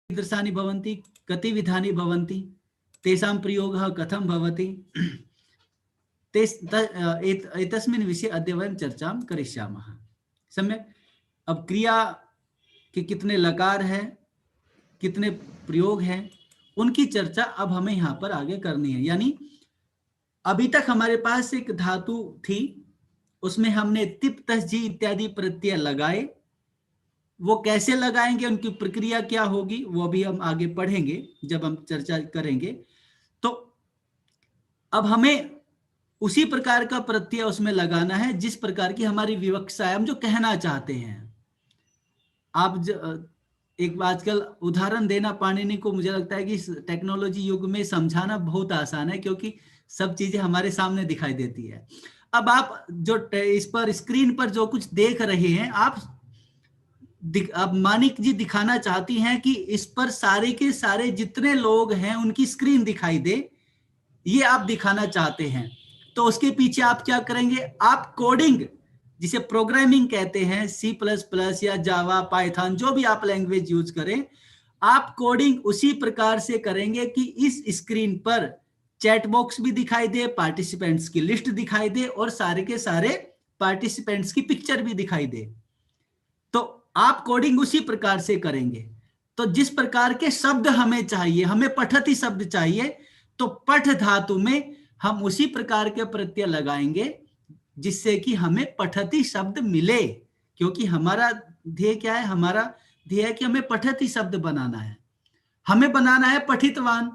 कीदृशानि भवन्ति, कति विधानि भवन्ति, तेषां प्रयोगः कथं भवति, एतस्मिन् विषये अद्य वयं चर्चां करिष्यामः। सम्यक्। अब क्रिया के कितने लकार हैं, कितने प्रयोग हैं, उनकी चर्चा अब हमें यहाँ पर आगे करनी है। यानी अभी तक हमारे पास एक धातु थी, उसमें हमने तिप तस जी इत्यादि प्रत्यय लगाए। वो कैसे लगाएंगे, उनकी प्रक्रिया क्या होगी, वो भी हम आगे पढ़ेंगे जब हम चर्चा करेंगे। तो अब हमें उसी प्रकार का प्रत्यय उसमें लगाना है जिस प्रकार की हमारी विवक्षा है, हम जो कहना चाहते हैं। आप एक आजकल उदाहरण देना पाणिनि को, मुझे लगता है कि टेक्नोलॉजी युग में समझाना बहुत आसान है, क्योंकि सब चीजें हमारे सामने दिखाई देती है। अब आप जो इस पर स्क्रीन पर जो कुछ देख रहे हैं, अब मानिक जी दिखाना चाहती हैं कि इस पर सारे के सारे जितने लोग हैं उनकी स्क्रीन दिखाई दे, ये आप दिखाना चाहते हैं। तो उसके पीछे आप क्या करेंगे, आप कोडिंग, जिसे प्रोग्रामिंग कहते हैं, C++ या जावा, पाइथन, जो भी आप लैंग्वेज यूज करें, आप कोडिंग उसी प्रकार से करेंगे कि इस स्क्रीन पर चैट बॉक्स भी दिखाई दे, पार्टिसिपेंट्स की लिस्ट दिखाई दे और सारे के सारे पार्टिसिपेंट्स की पिक्चर भी दिखाई दे। तो आप कोडिंग उसी प्रकार से करेंगे। तो जिस प्रकार के शब्द हमें चाहिए, हमें पठति शब्द चाहिए, तो पठ धातु में हम उसी प्रकार के प्रत्यय लगाएंगे जिससे कि हमें पठति शब्द मिले। क्योंकि हमारा ध्येय क्या है, हमारा ध्येय है कि हमें पठति शब्द बनाना है, हमें बनाना है पठितवान,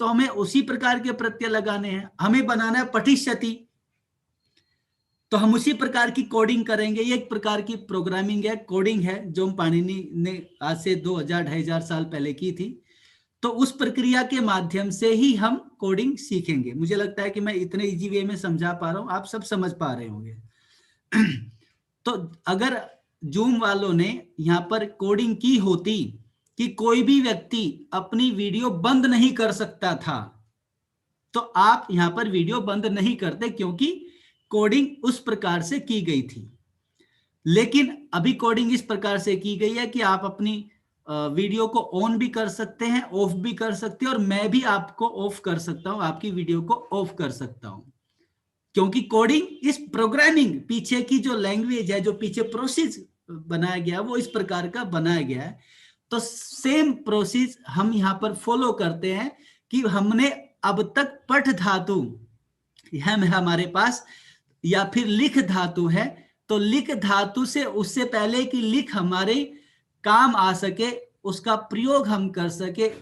तो हमें उसी प्रकार के प्रत्यय लगाने हैं। हमें बनाना है पठिष्यति, तो हम उसी प्रकार की कोडिंग करेंगे। ये एक प्रकार की प्रोग्रामिंग है, कोडिंग है, जो पाणिनि ने आज से 2000-2500 साल पहले की थी। तो उस प्रक्रिया के माध्यम से ही हम कोडिंग सीखेंगे। मुझे लगता है कि मैं इतने इजी वे में समझा पा रहा हूं, आप सब समझ पा रहे होंगे। तो अगर जूम वालों ने यहां पर कोडिंग की होती कि कोई भी व्यक्ति अपनी वीडियो बंद नहीं कर सकता था, तो आप यहां पर वीडियो बंद नहीं करते, क्योंकि कोडिंग उस प्रकार से की गई थी। लेकिन अभी कोडिंग इस प्रकार से की गई है कि आप अपनी वीडियो को ऑन भी कर सकते हैं, ऑफ भी कर सकते हैं, और मैं भी आपको ऑफ कर सकता हूं, आपकी वीडियो को ऑफ कर सकता हूं। क्योंकि कोडिंग, इस प्रोग्रामिंग पीछे की जो लैंग्वेज है, जो पीछे प्रोसेस बनाया गया, वो इस प्रकार का बनाया गया है। तो सेम प्रोसेस हम यहां पर फॉलो करते हैं कि हमने अब तक पठ धातु है हमारे पास, या फिर लिख धातु है, तो लिख धातु से उससे पहले कि लिख हमारे काम आ सके, उसका प्रयोग हम कर सके,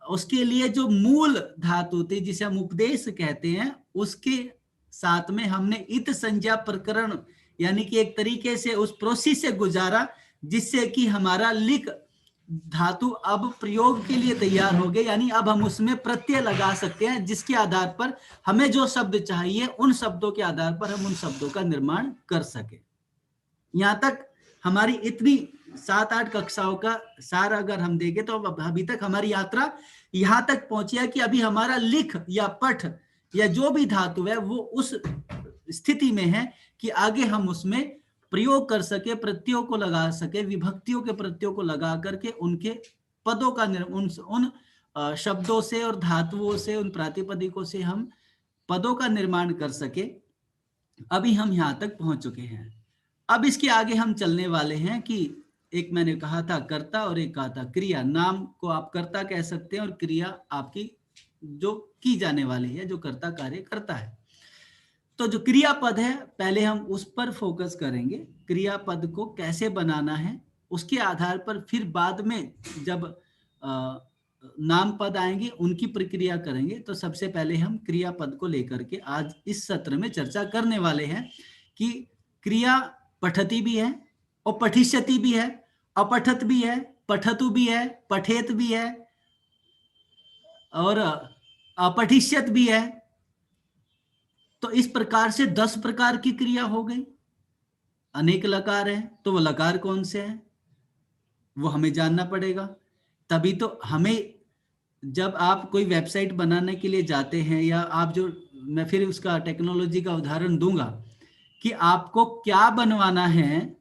उसके लिए जो मूल धातु थी जिसे हम उपदेश कहते हैं, उसके साथ में हमने इत संज्ञा प्रकरण, यानी कि एक तरीके से उस प्रोसेस से गुजारा, जिससे कि हमारा लिख धातु अब प्रयोग के लिए तैयार हो गए। यानी अब हम उसमें प्रत्यय लगा सकते हैं, जिसके आधार पर हमें जो शब्द चाहिए, उन शब्दों के आधार पर हम उन शब्दों का निर्माण कर सके। यहां तक हमारी इतनी 7-8 कक्षाओं का सार अगर हम देखें, तो अभी तक हमारी यात्रा यहां तक पहुंची है कि अभी हमारा लिख या पठ या जो भी धातु है, वो उस स्थिति में है कि आगे हम उसमें प्रयोग कर सके, प्रत्ययों को लगा सके, विभक्तियों के प्रत्ययों को लगा करके उनके पदों का उन शब्दों से और धातुओं से, उन प्रातिपदिकों से हम पदों का निर्माण कर सके। अभी हम यहां तक पहुंच चुके हैं। अब इसके आगे हम चलने वाले हैं कि एक मैंने कहा था कर्ता और एक कहा था क्रिया। नाम को आप कर्ता कह सकते हैं और क्रिया आपकी जो की जाने वाली है, जो कर्ता कार्य करता है। तो जो क्रियापद है, पहले हम उस पर फोकस करेंगे, क्रियापद को कैसे बनाना है। उसके आधार पर फिर बाद में जब नाम पद आएंगे, उनकी प्रक्रिया करेंगे। तो सबसे पहले हम क्रियापद को लेकर के आज इस सत्र में चर्चा करने वाले हैं कि क्रिया पठति भी है और पठिष्यति भी है, अपठत भी है, पठतु भी है, पठेत भी है और अपठिष्यत भी है। तो इस प्रकार से 10 प्रकार की क्रिया हो गई। अनेक लकार है, तो वो लकार कौन से हैं, वो हमें जानना पड़ेगा। तभी तो हमें, जब आप कोई वेबसाइट बनाने के लिए जाते हैं, या आप जो, मैं फिर उसका टेक्नोलॉजी का उदाहरण दूंगा कि आपको क्या बनवाना है,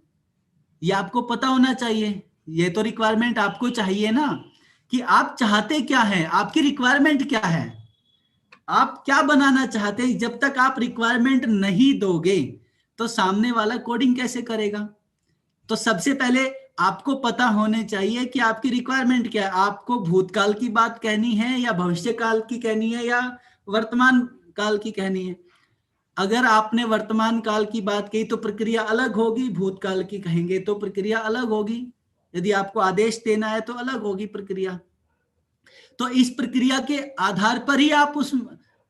ये आपको पता होना चाहिए। ये तो रिक्वायरमेंट आपको चाहिए ना, कि आप चाहते क्या है, आपकी रिक्वायरमेंट क्या है, आप क्या बनाना चाहते हैं। जब तक आप रिक्वायरमेंट नहीं दोगे तो सामने वाला कोडिंग कैसे करेगा। तो सबसे पहले आपको पता होने चाहिए कि आपकी रिक्वायरमेंट क्या है। आपको भूतकाल की बात कहनी है या भविष्य काल की कहनी है या वर्तमान काल की कहनी है। अगर आपने वर्तमान काल की बात कही तो प्रक्रिया अलग होगी, भूतकाल की कहेंगे तो प्रक्रिया अलग होगी, यदि आपको आदेश देना है तो अलग होगी प्रक्रिया। तो इस प्रक्रिया के आधार पर ही आप उस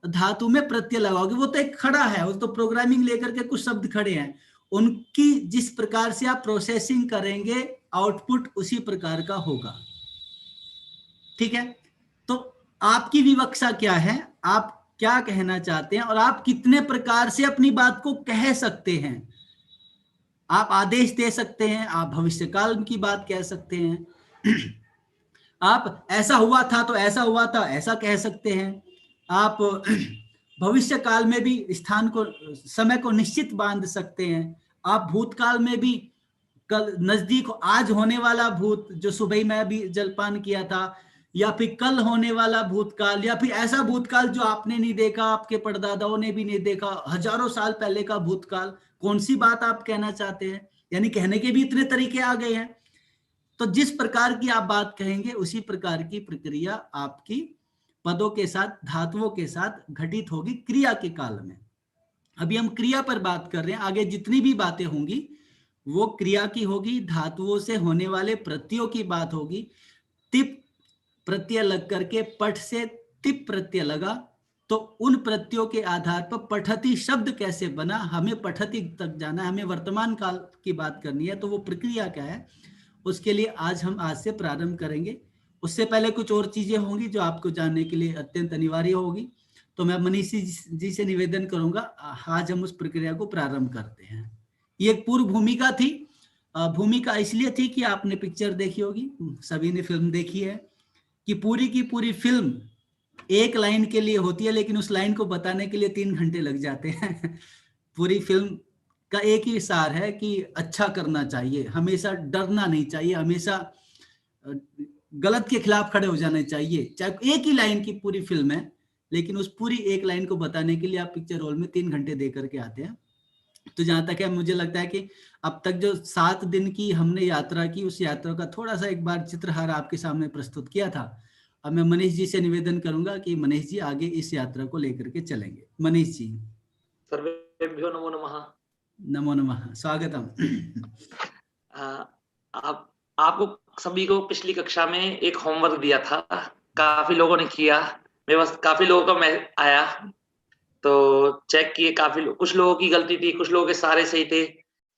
धातु में प्रत्यय लगाओगे। वो तो एक खड़ा है, वो तो प्रोग्रामिंग लेकर के कुछ शब्द खड़े हैं, उनकी जिस प्रकार से आप प्रोसेसिंग करेंगे आउटपुट उसी प्रकार का होगा। ठीक है, तो आपकी विवक्षा क्या है, आप क्या कहना चाहते हैं और आप कितने प्रकार से अपनी बात को कह सकते हैं। आप आदेश दे सकते हैं, आप भविष्यकाल की बात कह सकते हैं, आप ऐसा हुआ था तो ऐसा हुआ था ऐसा कह सकते हैं। आप भविष्य काल में भी स्थान को, समय को निश्चित बांध सकते हैं। आप भूतकाल में भी कल नजदीक आज होने वाला भूत जो सुबह में भी जलपान किया था, या फिर कल होने वाला भूतकाल, या फिर ऐसा भूतकाल जो आपने नहीं देखा, आपके परदादाओं ने भी नहीं देखा, हजारों साल पहले का भूतकाल, कौन सी बात आप कहना चाहते हैं। यानी कहने के भी इतने तरीके आ गए हैं। तो जिस प्रकार की आप बात कहेंगे उसी प्रकार की प्रक्रिया आपकी पदों के साथ, धातुओं के साथ घटित होगी क्रिया के काल में। अभी हम क्रिया पर बात कर रहे हैं, आगे जितनी भी बातें होंगी वो क्रिया की होगी, धातुओं से होने वाले प्रत्ययों की बात होगी। तिप प्रत्यय लग करके पठ से तिप प्रत्यय लगा, तो उन प्रत्ययों के आधार पर पठती शब्द कैसे बना, हमें पठती तक जाना है, हमें वर्तमान काल की बात करनी है। तो वो प्रक्रिया क्या है, उसके लिए आज से प्रारंभ करेंगे। उससे पहले कुछ और चीजें होंगी जो आपको जानने के लिए अत्यंत अनिवार्य होगी। तो मैं मनीष जी से निवेदन करूंगा, आज हम उस प्रक्रिया को प्रारंभ करते हैं। ये एक पूर्व भूमिका थी। भूमिका इसलिए थी कि आपने पिक्चर देखी होगी, सभी ने फिल्म देखी है, कि पूरी की पूरी फिल्म एक लाइन के लिए होती है, लेकिन उस लाइन को बताने के लिए 3 घंटे लग जाते हैं। पूरी फिल्म का एक ही सार है कि अच्छा करना चाहिए, हमेशा डरना नहीं चाहिए, हमेशा गलत के खिलाफ खड़े हो जाना चाहिए। चाहे एक ही लाइन की पूरी फिल्म है, लेकिन उस पूरी एक लाइन को बताने के लिए आप पिक्चर हॉल में 3 घंटे दे करके आते हैं। तो जहां तक है, मुझे लगता है कि अब तक जो 7 दिन की हमने यात्रा की, उस यात्रा का थोड़ा सा एक बार चित्रहार आपके सामने प्रस्तुत किया था। अब मैं मनीष जी से निवेदन करूंगा कि मनीष जी आगे इस यात्रा को लेकर के चलेंगे। मनीष जी। सर्वेभ्यो नमो नमः। नमो नमः, स्वागतम। आपको सभी को पिछली कक्षा में एक होमवर्क दिया था, काफी लोगों ने किया, मेरे पास काफी लोगों का आया, तो चेक किए, काफी कुछ लोगों की गलती थी, कुछ लोगों के सारे सही थे,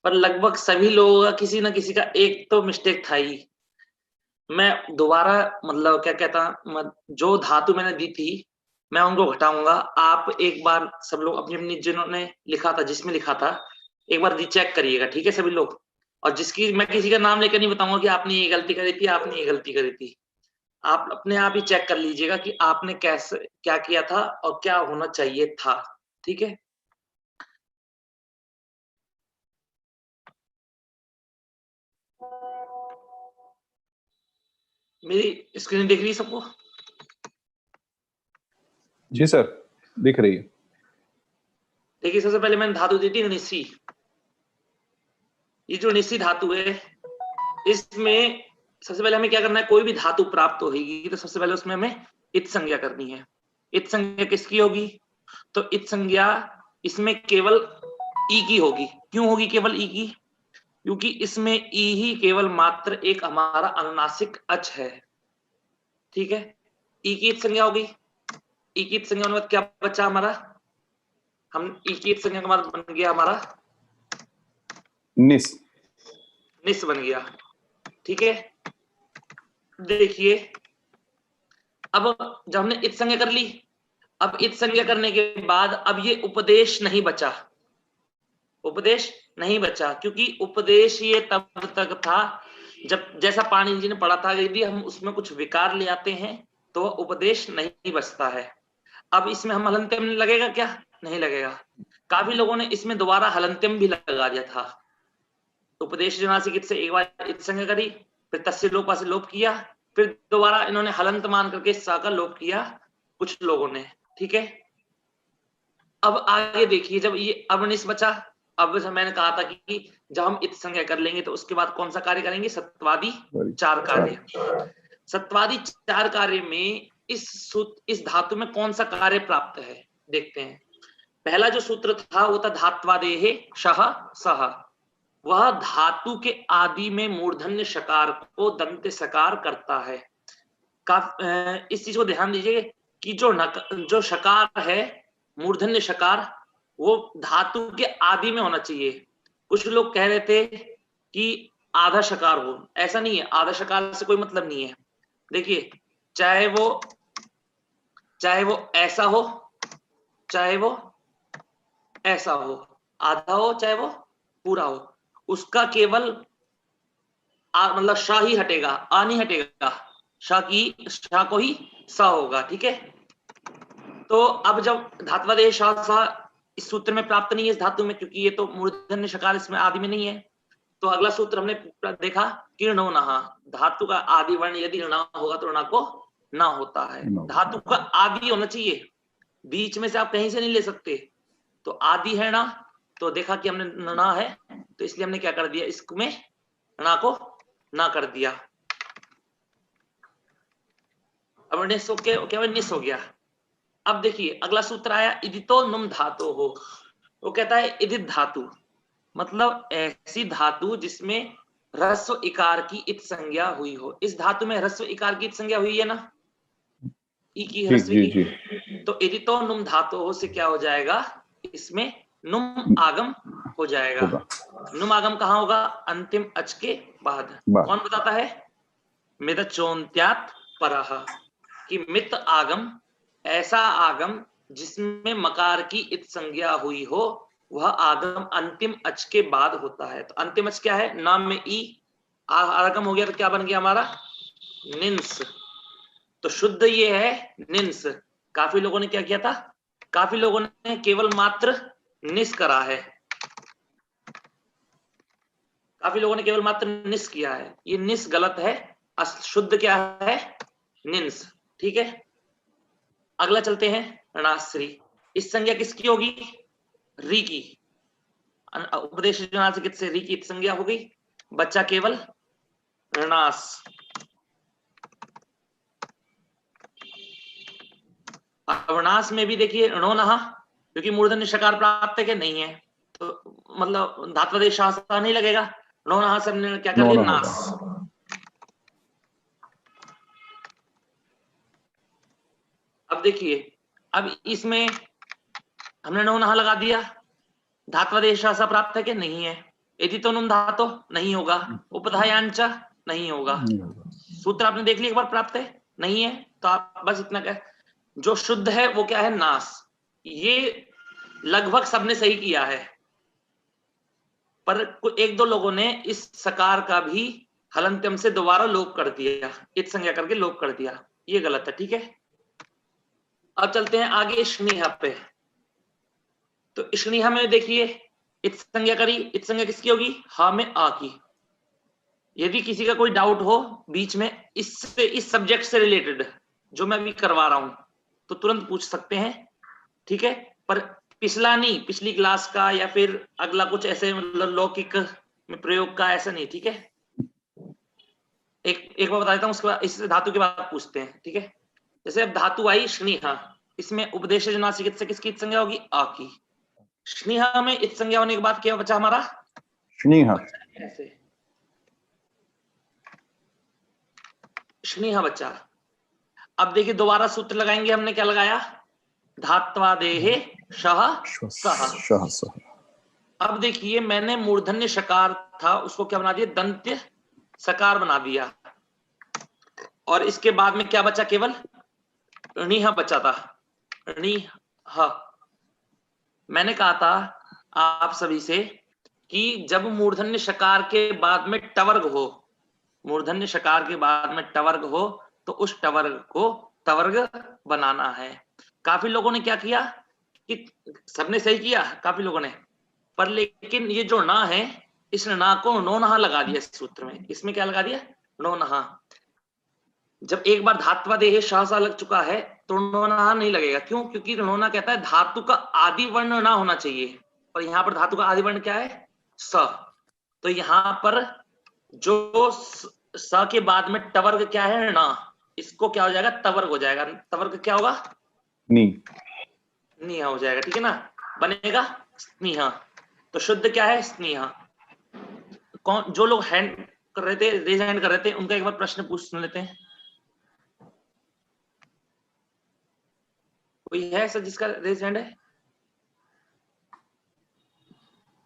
पर लगभग सभी लोगों का किसी ना किसी का एक तो मिस्टेक था ही। मैं दोबारा मतलब क्या कहता, जो धातु मैंने दी थी मैं उनको घटाऊंगा। आप एक बार सब लोग अपनी अपनी जिन्होंने लिखा था, जिसमें लिखा था, एक बार रीचेक करिएगा, ठीक है सभी लोग। और जिसकी मैं किसी का नाम लेकर नहीं बताऊंगा कि आपने ये गलती करी थी, आपने ये गलती करी थी। आप अपने आप ही चेक कर लीजिएगा कि आपने कैसे क्या किया था और क्या होना चाहिए था, ठीक है। मेरी स्क्रीन दिख रही है सबको? जी सर, दिख रही है। देखिए, सबसे पहले मैंने धातु दी थी निस्सी। ये जो निस्सी धातु है, इसमें सबसे पहले हमें क्या करना है, कोई भी धातु प्राप्त होगी तो सबसे पहले उसमें हमें इत संज्ञा करनी है। इत संज्ञा किसकी होगी? तो इत संज्ञा इसमें केवल ई की होगी। क्यों होगी केवल ई की? क्योंकि इसमें ई ही केवल मात्र एक हमारा अनुनासिक अच है, ठीक है। ई की इत संज्ञा होगी। ई की इत संज्ञा के बाद क्या बचा हमारा? हम ई की इत संज्ञा के बाद बन गया हमारा निस। निस बन गया, ठीक है। देखिए, अब जब हमने इत संज्ञा कर ली, अब इत संज्ञा करने के बाद अब ये उपदेश नहीं बचा, उपदेश नहीं बचा, क्योंकि उपदेश ये तब तक था जब, जैसा पाणिनि जी ने पढ़ा था, यदि हम उसमें कुछ विकार ले आते हैं तो उपदेश नहीं बचता है। अब इसमें हम हलंत्यम लगेगा क्या? नहीं लगेगा। काफी लोगों ने इसमें दोबारा हलंत्यम भी लगा दिया था। उपदेश जनासिक इत से एक बार इत संज्ञा करी, फिर तस्य लोपा से लोप किया, फिर दोबारा इन्होंने हलंत मान करके सा का लोप किया कुछ लोगों ने, ठीक है। अब आगे देखिए, जब ये अब निस बचा, अब मैंने कहा था कि जब हम इत संज्ञा कर लेंगे तो उसके बाद कौन सा कार्य करेंगे, सत्वादी चार कार्य। सत्वादी चार कार्य में इस धातु में कौन सा कार्य प्राप्त है देखते हैं। पहला जो सूत्र था वो था धात्वादेहे शह सह, वह धातु के आदि में मूर्धन्य शकार को दंत सकार करता है। इस चीज को ध्यान दीजिए कि जो शकार है मूर्धन्य शकार, वो धातु के आदि में होना चाहिए। कुछ लोग कह रहे थे कि आधा शकार हो, ऐसा नहीं है, आधा शकार से कोई मतलब नहीं है। देखिए, चाहे वो ऐसा हो, चाहे वो ऐसा हो, आधा हो चाहे वो पूरा हो, उसका केवल मतलब शाह ही हटेगा, आ नहीं हटेगा, शाह को ही सा होगा, ठीक है। तो अब जब धात्वादेह शाह सा इस सूत्र में प्राप्त नहीं है, इस धातु में, क्योंकि ये तो मूर्धन्य शकार इसमें आदि में नहीं है, तो अगला सूत्र हमने देखा कि णो नहा, धातु का आदि वर्ण यदि ऋणा होगा तो ऋणा को ना होता है। धातु का आदि होना चाहिए, बीच में से आप कहीं से नहीं ले सकते। तो आदि है ना, तो देखा कि हमने ना है, तो इसलिए हमने क्या कर दिया, इसमें ना को ना कर दिया। अब निस हो गया। अब देखिए अगला सूत्र आया, इदितो नुम धातु हो। वो कहता है इदित धातु मतलब ऐसी धातु जिसमें ह्रस्व इकार की इत संज्ञा हुई हो। इस धातु में ह्रस्व इकार की इत संज्ञा हुई है ना, ई की ह्रस्व की। तो इदितो नुम धातु हो से क्या हो जाएगा, इसमें नुम आगम हो जाएगा। नुम आगम कहाँ होगा, अंतिम अच के बाद। कौन बताता है, मिद चोन्त्यात परह, कि मित आगम ऐसा आगम जिसमें मकार की इत संज्ञा हुई हो, वह आगम अंतिम अच के बाद होता है। तो अंतिम अच क्या है, नाम में ई आगम हो गया, तो क्या बन गया हमारा, निंस। तो शुद्ध ये है निंस। काफी लोगों ने क्या किया था, काफी लोगों ने केवल मात्र निस करा है, काफी लोगों ने केवल मात्र निस किया है, ये निस गलत है, शुद्ध क्या है, निंस, ठीक है। अगला चलते हैं, ऋणाश्री। इस संज्ञा किसकी होगी, री की। उपदेश से री की संज्ञा हो गई, बच्चा केवल ऋणास। ऋणास में भी देखिए ऋणो नहा, क्योंकि मूर्धन्य शकार प्राप्त है कि नहीं है, तो मतलब धात्वादेश शास्त्र नहीं लगेगा। ऋणो नहा से हमने क्या कर लिया, नास। अब देखिए, अब इसमें हमने नो नहा लगा दिया, धात्वादेश शास्त्र प्राप्त है कि नहीं है, यदि तो नुम धातो नहीं होगा, उपधायांच नहीं होगा। सूत्र आपने देख लिया एक बार, प्राप्त है नहीं है, तो आप बस इतना कह, जो शुद्ध है वो क्या है, नास। ये लगभग सबने सही किया है, पर एक दो लोगों ने इस सकार का भी हलंत्यम से दोबारा लोप कर दिया, इत संज्ञा करके लोप कर दिया, ये गलत है, ठीक है। अब चलते हैं आगे स्नेहा पे। तो स्नेहा में देखिए इत संज्ञा करी, इत संज्ञा किसकी होगी, हा में आ की। यदि किसी का कोई डाउट हो बीच में इससे, इस सब्जेक्ट से रिलेटेड जो मैं अभी करवा रहा हूं, तो तुरंत पूछ सकते हैं, ठीक है। पर पिछला नहीं, पिछली क्लास का या फिर अगला कुछ ऐसे मतलब लौकिक में प्रयोग का ऐसा नहीं, ठीक है। एक बार बता देता हूं, उसके बाद इस धातु के बाद पूछते हैं, ठीक है। जैसे अब धातु आई स्नेहा, इसमें उपदेश नासिक से किसकी संज्ञा होगी, आ की। स्नेहा में इत संज्ञा होने के बाद क्या बचा हमारा, स्नेहा। ऐसे स्नेहा बच्चा। अब देखिए दोबारा सूत्र लगाएंगे, हमने क्या लगाया, धात्वादेहे शह सह। अब देखिए मैंने मूर्धन्य शकार था उसको क्या बना दिया, दंत्य सकार बना दिया, और इसके बाद में क्या बचा, केवल ऋणिहा बचा था, ऋणिहा। मैंने कहा था आप सभी से कि जब मूर्धन्य शकार के बाद में टवर्ग हो, मूर्धन्य शकार के बाद में टवर्ग हो, तो उस टवर्ग को तवर्ग बनाना है। काफी लोगों ने क्या किया कि सबने सही किया, काफी लोगों ने, पर लेकिन ये जो ना है, इस ना को नो नहा लगा दिया इस सूत्र में। इसमें क्या लगा दिया, नो नहा। जब एक बार धात्वादेह शासा लग चुका है तो नो नहा नहीं लगेगा। क्यों? क्योंकि णोना कहता है धातु का आदि वर्ण ना होना चाहिए, और यहाँ पर धातु का आदि वर्ण क्या है? स। तो यहाँ पर जो स के बाद में टवर्ग क्या है? ना। इसको क्या हो जाएगा? तवर्ग हो जाएगा। तवर्ग क्या होगा? नी। स्नेहा हो जाएगा, ठीक है ना, बनेगा स्नेहा। तो शुद्ध क्या है? स्नेहा। कौन जो लोग हैंड कर रहे थे, रेज हैंड कर रहे थे, उनका एक बार प्रश्न पूछ सुन लेते हैं। कोई है सर जिसका रेज हैंड है?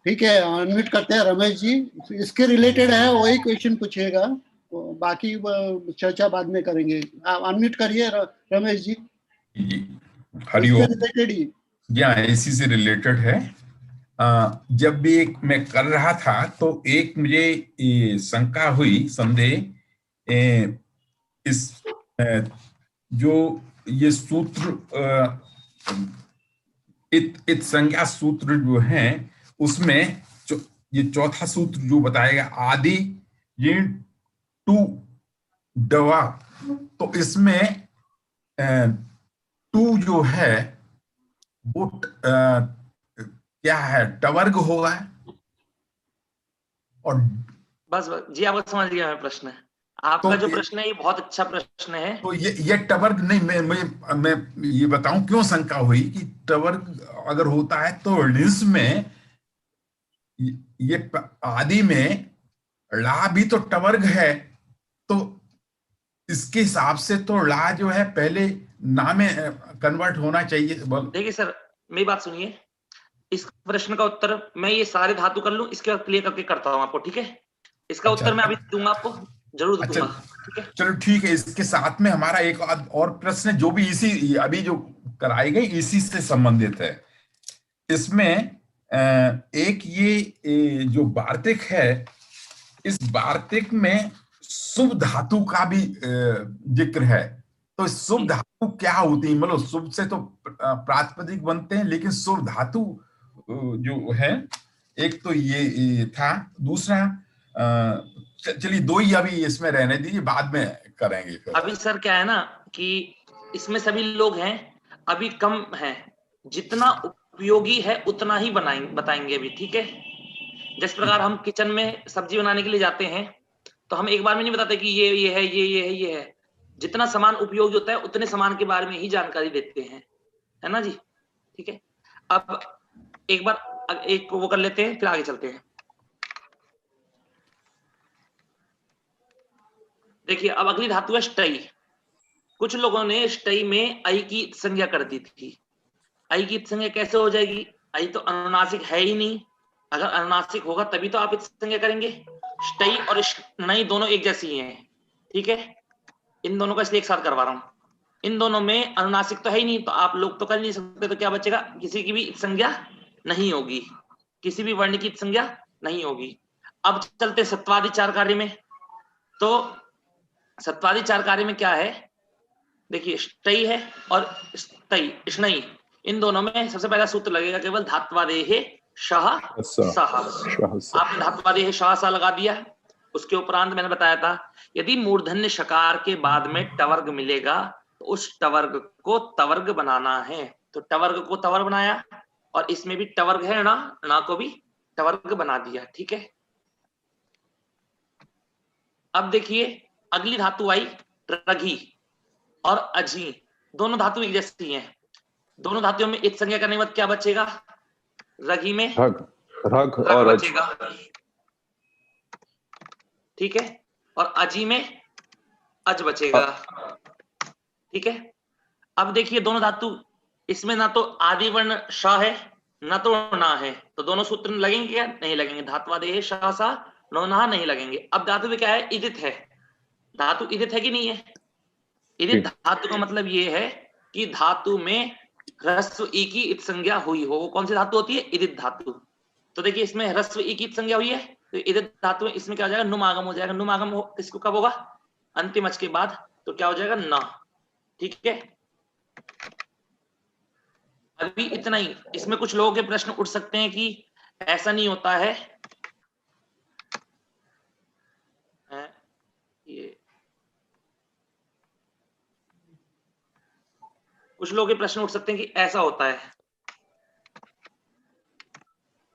ठीक है, अनम्यूट करते हैं रमेश जी। इसके रिलेटेड है, वही क्वेश्चन पूछिएगा, बाकी चर्चा बाद में करेंगे। आप अनम्यूट करिए रमेश जी। हरिओम। रिलेटेड ही या इसी से रिलेटेड है। जब भी एक मैं कर रहा था तो एक मुझे शंका हुई, संदेह, इस जो ये सूत्र इत संज्ञा सूत्र जो है उसमें ये चौथा सूत्र जो बताएगा आदि ऋण टू दवा, तो इसमें टू जो है वो क्या है? टवर्ग होगा। और बस जी, आपको समझ गया मैं प्रश्न। आपका तो जो प्रश्न है ये बहुत अच्छा प्रश्न है। तो ये टवर्ग नहीं, मैं ये बताऊं क्यों शंका हुई कि टवर्ग अगर होता है तो ऋस में ये आदि में ला भी तो टवर्ग है, तो इसके हिसाब से तो ला जो है पहले ना में कन्वर्ट होना चाहिए। देखिए सर, मेरी बात सुनिए। इस प्रश्न का उत्तर मैं ये सारे धातु कर लूं, इसके बाद क्लियर करके करता हूं आपको, ठीक है? इसका उत्तर मैं अभी दूंगा आपको, जरूर दूंगा, ठीक है? चलो ठीक है। इसके साथ में हमारा एक और प्रश्न जो भी इसी अभी जो कराई गई इसी से संबंधित है। इसमें एक ये जो वार्तिक है, इस वार्तिक में शुभ धातु का भी जिक्र है। तो शुभ धातु क्या होती है? मतलब शुभ से तो प्रातिपदिक बनते हैं, लेकिन शुभ धातु जो है, एक तो ये था, दूसरा चलिए दो ही अभी इसमें रहने दीजिए, बाद में करेंगे फिर। अभी सर क्या है ना कि इसमें सभी लोग हैं, अभी कम हैं, जितना उपयोगी है उतना ही बताएंगे अभी, ठीक है? जिस प्रकार हम किचन में सब्जी बनाने के लिए जाते हैं तो हम एक बार में नहीं बताते कि ये है, ये है। जितना सामान उपयोगी होता है उतने सामान के बारे में ही जानकारी देते हैं, है ना जी? ठीक है, अब एक बार एक वो कर लेते हैं, फिर आगे चलते हैं। देखिए, अब अगली धातु है स्टई। कुछ लोगों ने स्टई में आई की संज्ञा कर दी थी। आई की संज्ञा कैसे हो जाएगी? आई तो अनुनासिक है ही नहीं। अगर अनुनासिक होगा तभी तो आप इस संज्ञा करेंगे। स्टई और नई दोनों एक जैसी ही हैं, ठीक है? इन दोनों का इसलिए एक साथ करवा रहा हूं। इन दोनों में अनुनासिक तो है ही नहीं, तो आप लोग तो कर नहीं सकते, तो क्या बचेगा? किसी की भी संज्ञा नहीं होगी, किसी भी वर्ण की संज्ञा नहीं होगी। अब चलते सत्वादि चार कार्य में। तो सत्वादि चार कार्य में क्या है? देखिए, स्टई है और स्तई, स्नई, इन दोनों में सबसे पहला सूत्र लगेगा केवल धात्वादेहे शह सह। आपने धात्वादेहे शह सह लगा दिया। उसके उपरांत मैंने बताया था, यदि मूर्धन्य शकार के बाद में टवर्ग मिलेगा तो उस टवर्ग को तवर्ग बनाना है। तो टवर्ग को तवर्ग बनाया, और इसमें भी टवर्ग है ना को भी टवर्ग बना दिया, ठीक है? अब देखिए, अगली धातु आई रघी और अजी। दोनों धातु एक जैसी हैं। दोनों धातुओं में इत संज्ञा करने के बाद क्या बचेगा? रघी में रग और बचेगा, ठीक है? और अजी में अज बचेगा, ठीक है? अब देखिए, दोनों धातु, इसमें ना तो आदि वर्ण श है ना तो ना है, तो दोनों सूत्र लगेंगे क्या? नहीं लगेंगे। धात्वादेह श सा नो ना नहीं लगेंगे। अब धातु में क्या है? इदित है। धातु इदित है कि नहीं है? इदित धातु का मतलब ये है कि धातु में ह्रस्व ई की इत संज्ञा हुई हो। वो कौन सी धातु होती है? इदित धातु। तो देखिए, इसमें ह्रस्व ई की इत संज्ञा हुई है, तो इदित धातु में इसमें क्या हो जाएगा? नुम आगम हो जाएगा। नुम आगम किसको कब होगा? अंतिम अच के बाद। तो क्या हो जाएगा? ना, ठीक है? अभी इतना ही। इसमें कुछ लोगों के प्रश्न उठ सकते हैं कि ऐसा नहीं होता है, ये कुछ लोगों के प्रश्न उठ सकते हैं कि ऐसा होता है,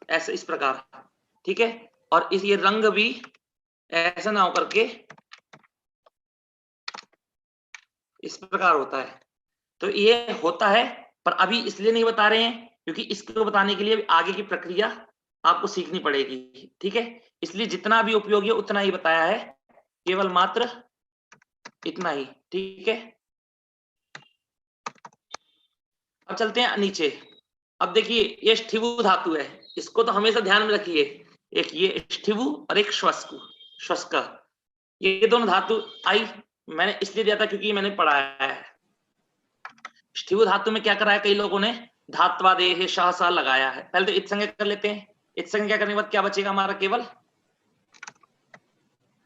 ऐसे इस प्रकार, ठीक है, और इस ये रंग भी ऐसा ना होकर के इस प्रकार होता है। तो ये होता है, पर अभी इसलिए नहीं बता रहे हैं क्योंकि इसको बताने के लिए आगे की प्रक्रिया आपको सीखनी पड़ेगी, ठीक है। इसलिए जितना भी उपयोगी है उतना ही बताया है, केवल मात्र इतना ही, ठीक है। अब चलते हैं नीचे। अब देखिए ये स्थिवु धातु है, इसको तो हमेशा ध्यान में रखिए। एक ये स्थिवु और एक श्वस्क, ये दोनों धातु आई मैंने इसलिए दिया था क्योंकि मैंने पढ़ाया है। स्थिवु धातु में क्या करा है कई लोगों ने, धात्वादेह शाह सा लगाया है। पहले तो इत्संज्ञा कर लेते हैं। इत्संज्ञा करने के बाद क्या बचेगा हमारा, केवल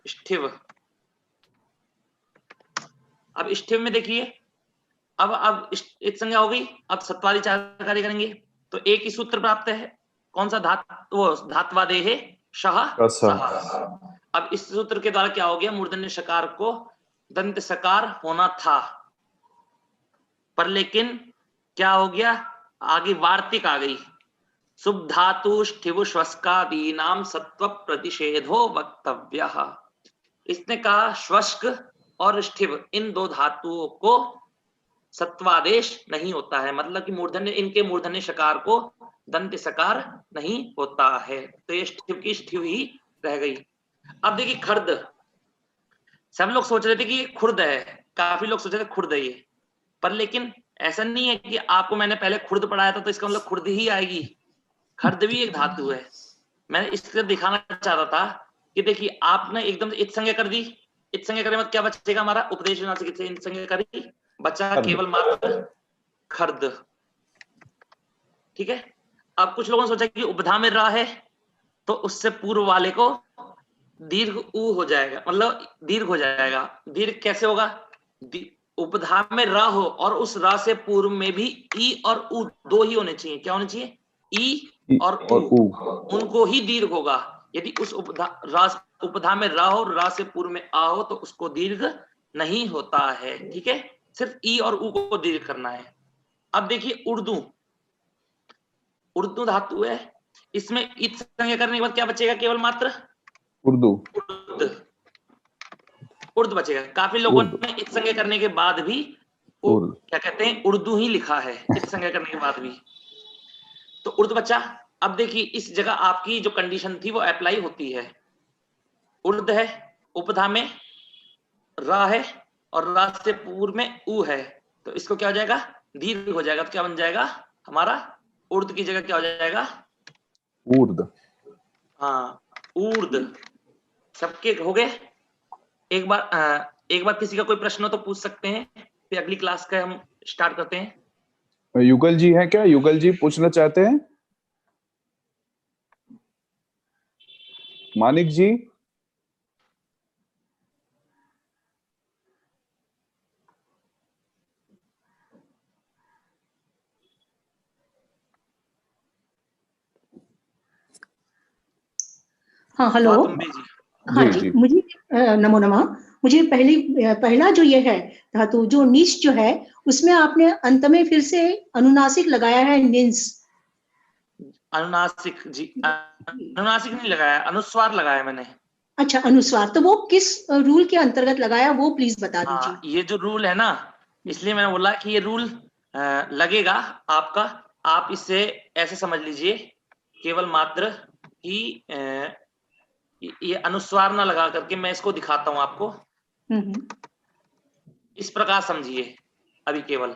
स्थिव। अब स्थिव में देखिए, अब इत्संज्ञा हो गई, अब सत्वादी चारकारी करेंगे तो एक ही सूत्र प्राप्त है, कौन सा, धात्वादेह शाह सहा। अब इस सूत्र के द्वारा क्या हो गया, मूर्धन्य शकार को दंत सकार होना था, पर लेकिन क्या हो गया, आगे वार्तिक आ गई, शुभ धातु स्थिवु श्वस्कादीनाम सत्व प्रतिषेधो वक्तव्यः। इसने कहा श्वस्क और स्थिव इन दो धातुओं को सत्वादेश नहीं होता है, मतलब कि मूर्धन्य, इनके मूर्धन्य शकार को दंत सकार नहीं होता है, तो ये स्थिव की स्थिव ही रह गई। अब देखिए खर्द, सब लोग सोच रहे थे कि ये खुर्द है, काफी लोग सोच रहे थे खुर्द है ये, पर लेकिन ऐसा नहीं है कि आपको मैंने पहले खुर्द पढ़ाया था तो इसका मतलब खुर्द ही आएगी। खर्द भी एक धातु है। मैं इसलिए दिखाना चाहता था कि देखिए आपने एकदम से इत्संज्ञा कर दी, इत्संज्ञा करने में क्या बचेगा हमारा, उपदेश नासिक से इत्संज्ञा करी, बचा केवल मात्र खर्द, ठीक है। अब कुछ लोगों ने सोचा कि उपधा में रा है तो उससे पूर्व वाले को दीर्घ ऊ हो जाएगा, मतलब दीर्घ हो जाएगा। दीर्घ कैसे होगा, उपधा में रा हो और उस रा से पूर्व में भी ई और ऊ दो ही होने चाहिए। क्या होने चाहिए, ई और ऊ, उनको ही दीर्घ होगा। यदि उस उपधा में रा हो, रा से पूर्व में आ हो तो उसको दीर्घ नहीं होता है, ठीक है। सिर्फ ई और ऊ को दीर्घ करना है। अब देखिए उर्दू, उर्दू धातु है, इसमें इत संज्ञा करने के बाद क्या बचेगा, केवल मात्र उर्दू, उर्द बचेगा। काफी लोगों ने इत संज्ञा करने के बाद भी क्या कहते हैं, उर्दू ही लिखा है इत संज्ञा करने के बाद भी, तो उर्द बचा। अब देखिए इस जगह आपकी जो कंडीशन थी वो अप्लाई होती है। उर्द है, उपधा में रा है और रा से पूर्व में ऊ है, तो इसको क्या हो जाएगा, दीर्घ हो जाएगा। तो क्या बन जाएगा हमारा, उर्द की जगह क्या हो जाएगा, ऊर्द। हाँ ऊर्द। सबके हो गए। एक बार किसी का कोई प्रश्न हो तो पूछ सकते हैं, फिर अगली क्लास का हम स्टार्ट करते हैं। युगल जी हैं क्या, युगल जी पूछना चाहते हैं? मानिक जी, हाँ हेलो, हाँ जी, मुझे नमो नमः। मुझे पहला जो ये है धातु, जो नीच जो है उसमें आपने अंत में फिर से अनुनासिक लगाया है, निंस। अनुनासिक जी, अनुनासिक नहीं लगाया, अनुस्वार लगाया मैंने। अच्छा अनुस्वार, तो वो किस रूल के अंतर्गत लगाया वो प्लीज बता दीजिए। ये जो रूल है ना, इसलिए मैंने बोला कि ये रूल लगेगा आपका, आप इसे ऐसे समझ लीजिए, केवल मात्र कि ये अनुस्वार ना लगा करके मैं इसको दिखाता हूं आपको, इस प्रकार समझिए अभी केवल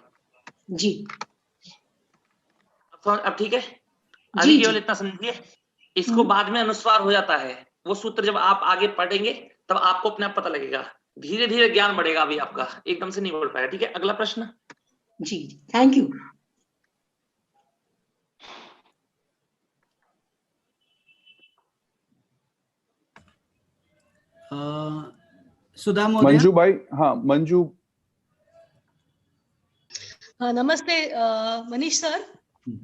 जी। अब ठीक है, अभी केवल इतना समझिए, इसको बाद में अनुस्वार हो जाता है। वो सूत्र जब आप आगे पढ़ेंगे तब आपको अपने आप पता लगेगा, धीरे धीरे ज्ञान बढ़ेगा, अभी आपका एकदम से नहीं बोल पाएगा, ठीक है। अगला प्रश्न जी, थैंक यू। सुधा मंजू भाई, हाँ मंजू। हाँ नमस्ते मनीष सर,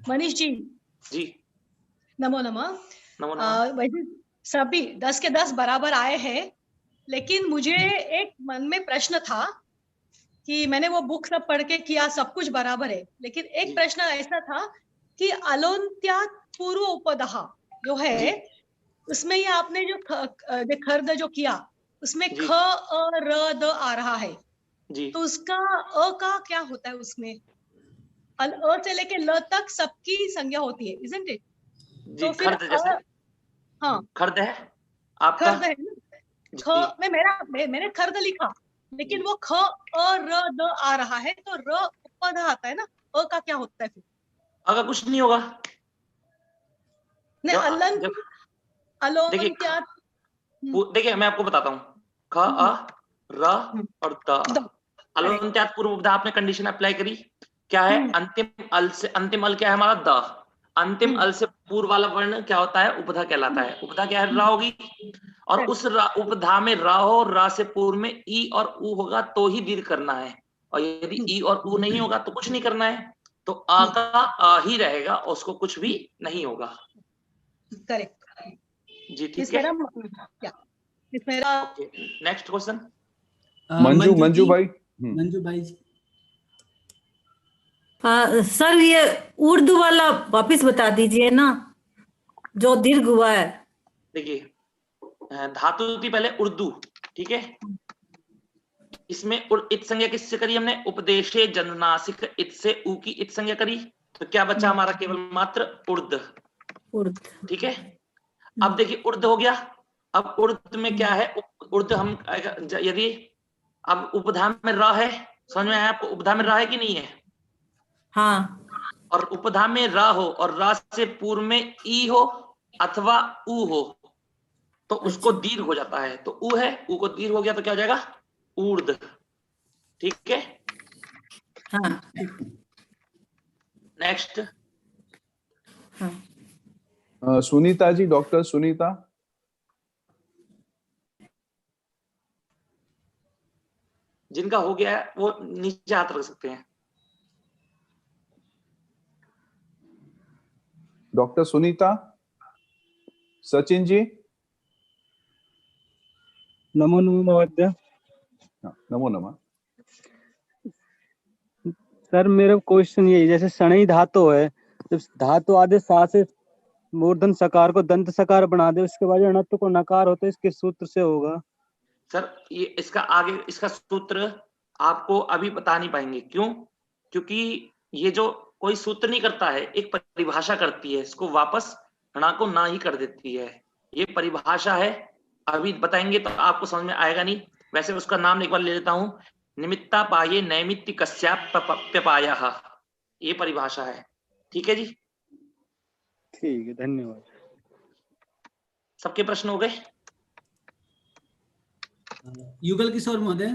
मनीष जी। जी नमो नमः। वैसे सभी 10 के 10 बराबर आए हैं, लेकिन मुझे एक मन में प्रश्न था कि मैंने वो बुक सब पढ़ के किया, सब कुछ बराबर है, लेकिन एक प्रश्न ऐसा था कि अलोन्त्यात् पूर्व उपदः जो है उसमें ये आपने जो खर्द जो किया उसमें ख अ र द आ रहा है जी। तो उसका अ का क्या होता है? उसमें अ से लेके ल तक सबकी संज्ञा होती है, isn't it? जी, तो फिर खर्द जैसे हाँ खर्द है आपका, खर्द है ना, ख में मैंने खर्द लिखा, लेकिन वो ख अ र द आ रहा है, तो र उपद आता है ना, अ का क्या होता है फिर? अगर कुछ नहीं होगा नहीं, अलोन्त्यात् देखिए मैं आपको बताता हूँ, ख अ र और द, अलोन्त्यात् पूर्व उपधा आपने कंडीशन अप्लाई करी, क्या है? अंतिम अल से, अंतिम अल क्या है हमारा? द, अंतिम अल से पूर्व वाला वर्ण क्या होता है? उपधा कहलाता है। उपधा क्या है? रा होगी, और उस उपधा में रा हो, रा से पूर्व में ई और उ होगा तो ही दीर्घ करना है, और यदि ई और उ नहीं होगा तो कुछ नहीं करना है, तो आ का आ ही रहेगा, उसको कुछ भी नहीं होगा। करेक्ट जी ठीक है। नेक्स्ट क्वेश्चन मंजू भाई। मंजू भाई जी। सर ये उर्दू वाला वापिस बता दीजिए ना, जो दीर्घ हुआ है। देखिए धातु थी पहले उर्दू, ठीक है, इसमें इत संज्ञा किससे करी हमने? उपदेशे जन्मनासिक इत से उ की इत संज्ञा करी, तो क्या बचा हमारा? केवल मात्र उर्द, ठीक है। अब देखिए उर्द हो गया, अब उर्द में क्या है? उर्द हम यदि अब उपधा में र है, समझ में आया आपको? उपधा में र है कि नहीं है? हाँ। और उपधा में रा हो और रा से पूर्व में ई हो अथवा उ हो तो उसको दीर्घ हो जाता है, तो उ है, उ को दीर्घ हो गया तो क्या हो जाएगा? ऊर्ध, ठीक है। हाँ। Next Sunita ji, doctor Sunita. जिनका हो गया है वो नीचे हाथ रख सकते हैं। डॉक्टर सुनीता। सचिन जी। नमो नमः महोदय। नमो नमः। सर मेरा क्वेश्चन ये, जैसे शनई धातु है, जब धातु आधे सा से मूर्धन सकार को दंत सकार बना दे, उसके बाद णत्व को नकार होता है, इसके सूत्र से होगा? सर ये इसका आगे इसका सूत्र आपको अभी बता नहीं पाएंगे, क्यों? क्योंकि ये जो कोई सूत्र नहीं करता है, एक परिभाषा करती है, इसको वापस णा को ना ही कर देती है, ये परिभाषा है, अभी बताएंगे तो आपको समझ में आएगा नहीं। वैसे उसका नाम एक बार ले लेता हूं, निमित्ता पाये नैमित्तिकस्याप्यपायः, ये परिभाषा है, ठीक है जी। ठीक है, धन्यवाद। सबके प्रश्न हो गए? युगल किशोर महोदय।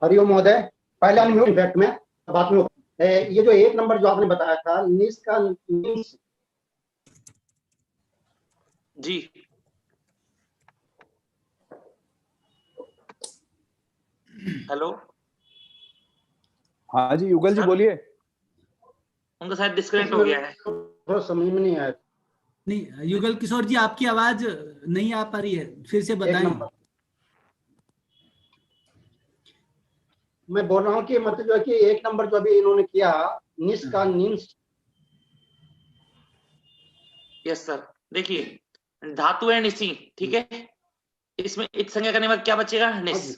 हरिओम महोदय, पहले अनम्यूट इफेक्ट में, बात में ये जो एक नंबर जो आपने बताया था निस का निस जी, हेलो, हाँ जी युगल जी बोलिए। उनका शायद डिस्कनेक्ट हो गया है, थोड़ा समझ में नहीं आया। नहीं युगल किशोर जी, आपकी आवाज नहीं आ पा रही है, फिर से बताएं। मैं बोल रहा हूँ कि मतलब जो है कि एक नंबर जो अभी इन्होंने किया निस का निस। यस सर, देखिए धातु है निसी, ठीक है, इसमें इत संज्ञा करने के बाद क्या बचेगा? निस।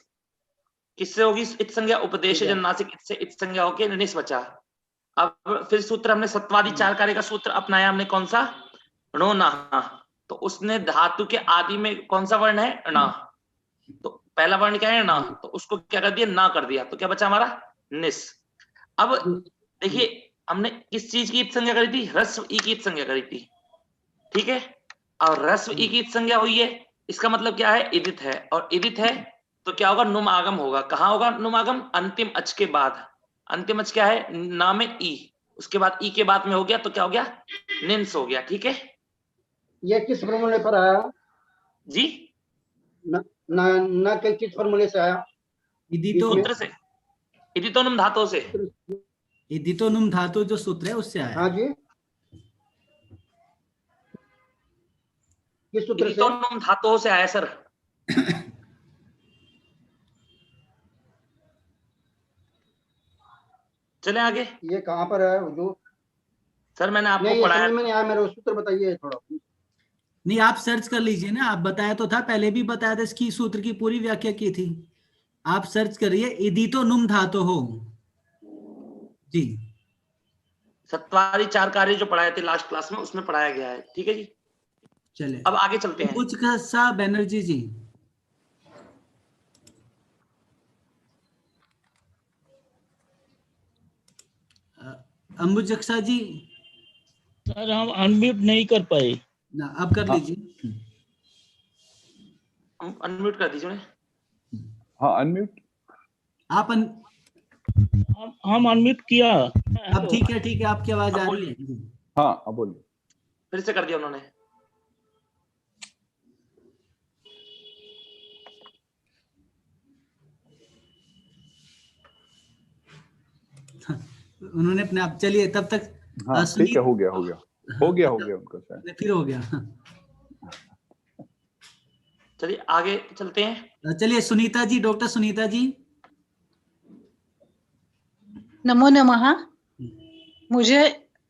किससे होगी इत संज्ञा? उपदेश जन्मनासिक इत से इत संज्ञा होके निस बचा। अब फिर सूत्र हमने सत्वादि चार कार्य का सूत्र अपनाया हमने, कौन सा? णो ना, तो उसने धातु के आदि में कौन सा वर्ण है? णा, तो पहला वर्ण क्या है? णा, तो उसको क्या कर दिया? ना कर दिया, तो क्या बचा हमारा? निस। अब देखिए हमने किस चीज की इत संज्ञा करी थी? ह्रस्व ई की इत संज्ञा करी थी, ठीक है, और ह्रस्व ई की इत संज्ञा हुई है, इसका मतलब क्या है? इदित है, और इदित है तो क्या होगा? नुम आगम होगा। कहाँ होगा नुम आगम? अंतिम अच के बाद। अंतिम अच क्या है? ना में ई, उसके बाद ई के बाद में हो गया तो क्या हो गया? निंस हो गया, ठीक है। ये किस फॉर्मूले पर आया जी? न के किस फॉर्मूले से आया? सूत्र से, इदितोनुम धातु से। इदितोनुम धातु जो सूत्र है उससे आया। हाँ जी, किस सूत्र से? नुम धातुओं से आया सर। चले आगे। ये कहाँ पर है जो? सर मैंने आपको नहीं, पढ़ाया। समझ में नहीं आया, मेरे सूत्र बताइए थोड़ा। नहीं, आप सर्च कर लीजिए ना, आप बताया तो था, पहले भी बताया था, इसकी सूत्र की पूरी व्याख्या की थी। आप सर्च करिए, इदितो नुम धातो हो जी। सत्वारी 4 कार्य जो पढ़ाए थे लास्ट क्लास में, उसमें पढ़ाया गया है। ठीक है जी, चले अब आगे चलते हैं। अंबुजकसा बनर्जी जी। अंबुजकसा जी। सर हम अनम्यूट नहीं कर पाए ना, आप कर लीजिए। अनम्यूट कर दीजिए उन्हें। हाँ अनम्यूट। आप हम अनम्यूट किया। अब ठीक है, ठीक है, आपकी आवाज आ रही है। हाँ अब बोलिए। फिर से कर दिया उन्होंने। उन्होंने अपने आप, चलिए तब तक। हाँ ठीक है, हो गया उनका शायद। फिर हो गया। चलिए आगे चलते हैं। चलिए सुनीता जी, डॉक्टर सुनीता जी। नमो नमः। मुझे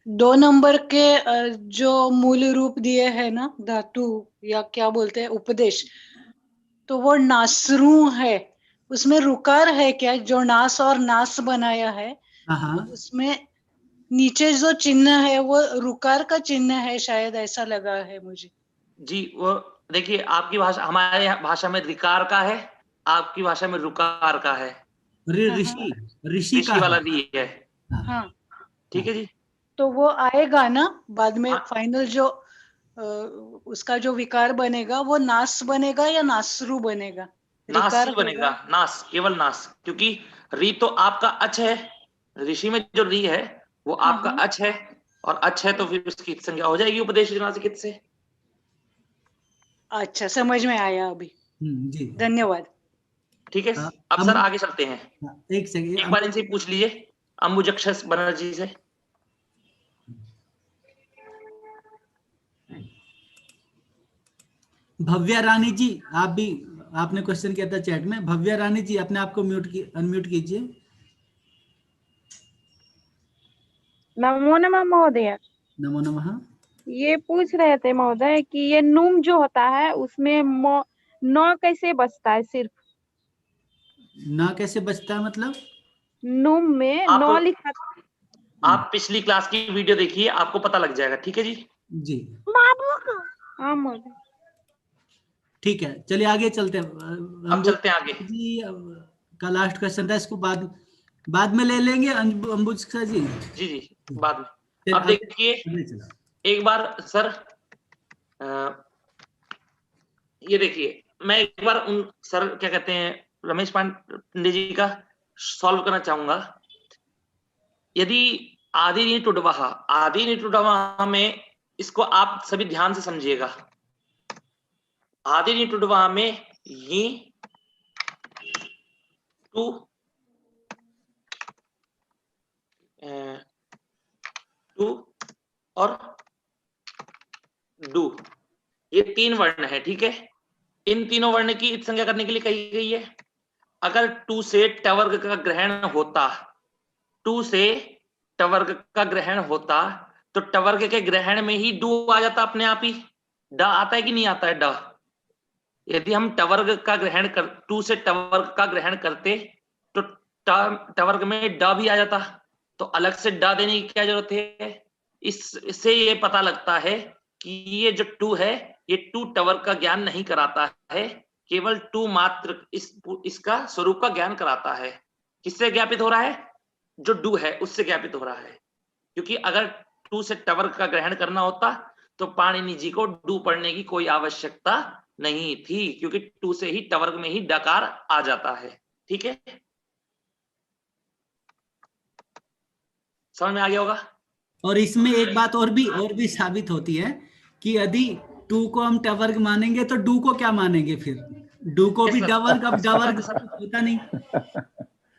2 नंबर के जो मूल रूप दिए है ना, धातु या क्या बोलते हैं, उपदेश, तो वो नासरू है, उसमें रुकार है क्या? जो नास और नास बनाया है, उसमें नीचे जो चिन्ह है वो रुकार का चिन्ह है, शायद ऐसा लगा है मुझे। जी वो देखिए, आपकी भाषा, हमारे भाषा में रिकार का है, आपकी भाषा में रुकार का है। ऋषि का वाला री है। हाँ ठीक है जी। तो वो आएगा ना बाद में, फाइनल जो उसका जो विकार बनेगा वो नास बनेगा या नासरू बनेगा? नास ही बनेगा, नास, केवल नास, क्योंकि री तो आपका अच है, ऋषि में जो री है वो आपका अच है, और अच है तो फिर उसकी संज्ञा हो जाएगी उपदेश नासिकित से। अच्छा, समझ में आया अभी जी, धन्यवाद। ठीक है, अब सर आगे चलते हैं। एक सेकंड, एक बार इनसे पूछ लीजिए, अंबुजक्ष बनर्जी से। भव्या रानी जी, आप भी, आपने क्वेश्चन किया था चैट में। भव्या रानी जी, अपने आप को अनम्यूट कीजिए। नमो नमः महोदय। नमो नमः। ये पूछ रहे थे महोदय कि ये नुम जो होता है उसमें नौ कैसे बचता है? सिर्फ ना कैसे बचता है मतलब? नुम में नौ लिखा। आप पिछली क्लास की वीडियो देखिए, आपको पता लग जाएगा। ठीक है जी। जी हाँ महोदय। ठीक है, चलिए आगे चलते हैं। अब चलते हैं आगे जी। का लास्ट क्वेश्चन था, इसको बाद में ले लेंगे अंबुजक्सा जी। जी जी, बाद में। अब देखिए एक बार सर, ये देखिए, मैं एक बार उन सर क्या कहते हैं, रमेश पांडे जी का सॉल्व करना चाहूंगा। यदि आदि निटुडवः में, इसको आप सभी ध्यान से समझिएगा। आदि निटुडवः में ये टू और डू, ये 3 वर्ण है। ठीक है, इन तीनों वर्ण की संज्ञा करने के लिए कही गई है। अगर टू से टवर्ग का ग्रहण होता, टू से टवर्ग का ग्रहण होता, तो टवर्ग के ग्रहण में ही डू आ जाता अपने आप ही। ड आता है कि नहीं आता है? ड, यदि हम टवर्ग का ग्रहण कर, टू से टवर्ग का ग्रहण करते तो टवर्ग में ड भी आ जाता, तो अलग से ड देने की क्या जरूरत है? इससे ये पता लगता है कि ये जो टू है, ये टू टवर्ग का ज्ञान नहीं कराता है, केवल टू मात्र इसका स्वरूप का ज्ञान कराता है। किससे ज्ञापित हो रहा है? जो डू है उससे ज्ञापित हो रहा है। क्योंकि अगर टू से टवर्ग का ग्रहण करना होता तो पाणिनि जी को डू पढ़ने की कोई आवश्यकता नहीं थी, क्योंकि टू से ही टवर्ग में ही डकार आ जाता है। ठीक है, समझ में आ गया होगा। और इसमें एक बात और भी साबित होती है कि यदि टू को हम टवर्ग मानेंगे तो डू को क्या मानेंगे? फिर डू को भी डवर्ग, अब डवर्ग होता नहीं।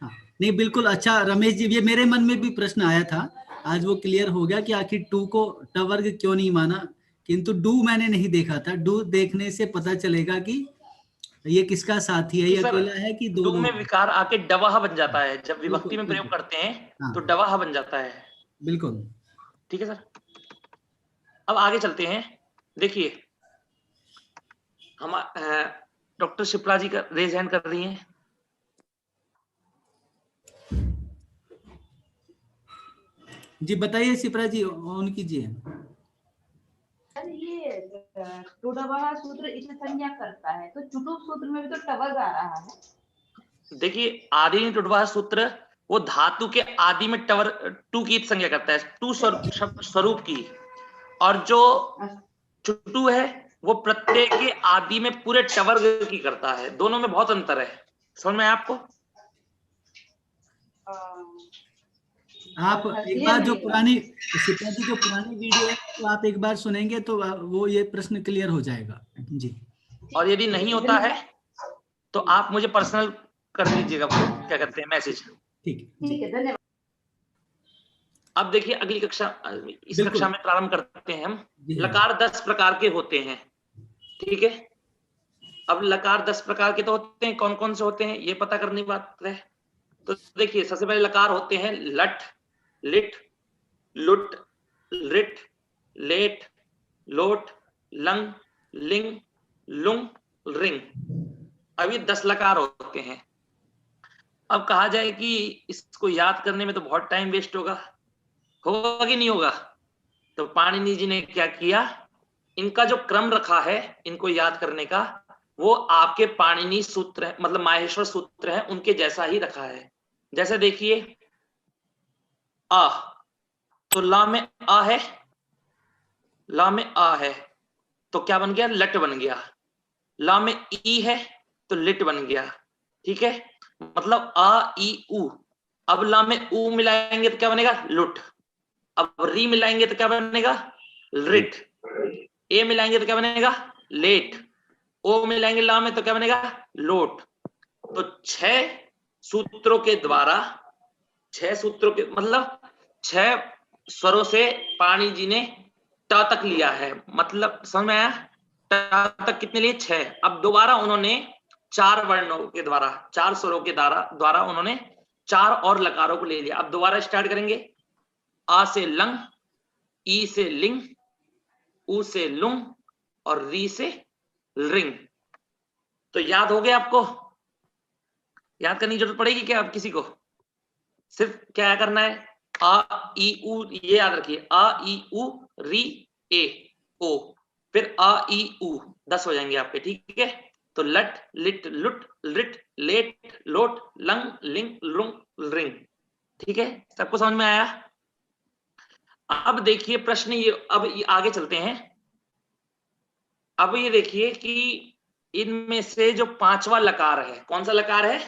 हाँ, नहीं बिल्कुल अच्छा रमेश जी, ये मेरे मन में भी प्रश्न आया था, आज वो क्लियर हो गया कि आखिर टू को टवर्ग क्यों नहीं माना। किंतु डू मैंने नहीं देखा था। डू देखने से पता चलेगा कि ये किसका साथी है, ये अकेला है कि दो डू में विकार आके डवह बन जाता है, जब विभक्ति में प्रयोग बिल्कुल। करते हैं हाँ। तो डवह बन जाता है। बिल्कुल ठीक है सर। अब आगे चलते हैं। देखिए हम डॉक्टर शिप्रा जी का रेज हैंड कर रही हैं। जी बताइए शिप्रा जी, ऑन कीजिए। सर ये टुडवह सूत्र इसे संज्ञा करता है, तो चुटुप सूत्र में भी तो टवग आ रहा है। देखिए आदि टुडवह सूत्र वो धातु के आदि में टवर टू की संज्ञा करता है, टू स्वरूप की, और जो चुटु है वो प्रत्यय के आदि में पूरे टवर्ग की करता है। दोनों में बहुत अंतर है, समझ में आपको? आप एक बार जो पुरानी शिप्रा जी जो पुरानी वीडियो है तो आप एक बार सुनेंगे तो वो ये प्रश्न क्लियर हो जाएगा जी। और यदि नहीं होता है तो आप मुझे पर्सनल कर दीजिएगा, क्या कहते हैं, मैसेज। ठीक है, धन्यवाद। अब देखिए अगली कक्षा, इस कक्षा में प्रारंभ करते हैं हम। लकार 10 प्रकार के होते हैं, ठीक है। अब लकार 10 प्रकार के तो होते हैं, कौन कौन से होते हैं ये पता करने की बात है। तो देखिए सबसे पहले लकार होते हैं लट, लिट, लुट, रिट, लेट, लोट, लंग, लिंग, लुंग, रिंग। अब ये 10 लकार होते हैं। अब कहा जाए कि इसको याद करने में तो बहुत टाइम वेस्ट होगा कि नहीं होगा, तो पाणिनि जी ने क्या किया, इनका जो क्रम रखा है इनको याद करने का, वो आपके पाणिनि सूत्र है, मतलब माहेश्वर सूत्र है, उनके जैसा ही रखा है। जैसे देखिए आ, तो ला में आ है, ला में आ है तो क्या बन गया, लट बन गया। ला में ई है तो लिट बन गया, ठीक है। मतलब आ ई उ। अब ला में उ मिलाएंगे तो क्या बनेगा, लुट। अब री मिलाएंगे तो क्या बनेगा, रिट। ए मिलाएंगे तो क्या बनेगा, लेट। ओ मिलाएंगे ला में तो क्या बनेगा, लोट। तो 6 सूत्रों के द्वारा, 6 सूत्रों के मतलब 6 स्वरों से पाणिनि जी ने ट तक लिया है। मतलब समझ में आया, ट तक कितने लिए, 6। अब दोबारा उन्होंने 4 वर्णों के द्वारा, 4 स्वरों के द्वारा उन्होंने 4 और लकारों को ले लिया। अब दोबारा स्टार्ट करेंगे। आ से लंग, ई से लिंग, उ से लुंग और री से रिंग। तो याद हो गया आपको? याद करने की जरूरत पड़ेगी क्या आप किसी को? सिर्फ क्या करना है, आ ई उ, ये याद रखिए, आ ई उ री ए ओ, फिर आ ई उ, 10 हो जाएंगे आपके, ठीक है। तो लट, लिट, लुट, रिट, लेट, लोट, लंग, लिंग, लुंग, रिंग, ठीक है। सबको समझ में आया? अब देखिए प्रश्न ये, अब ये आगे चलते हैं। अब ये देखिए कि इनमें से जो 5वां लकार है, कौन सा लकार है,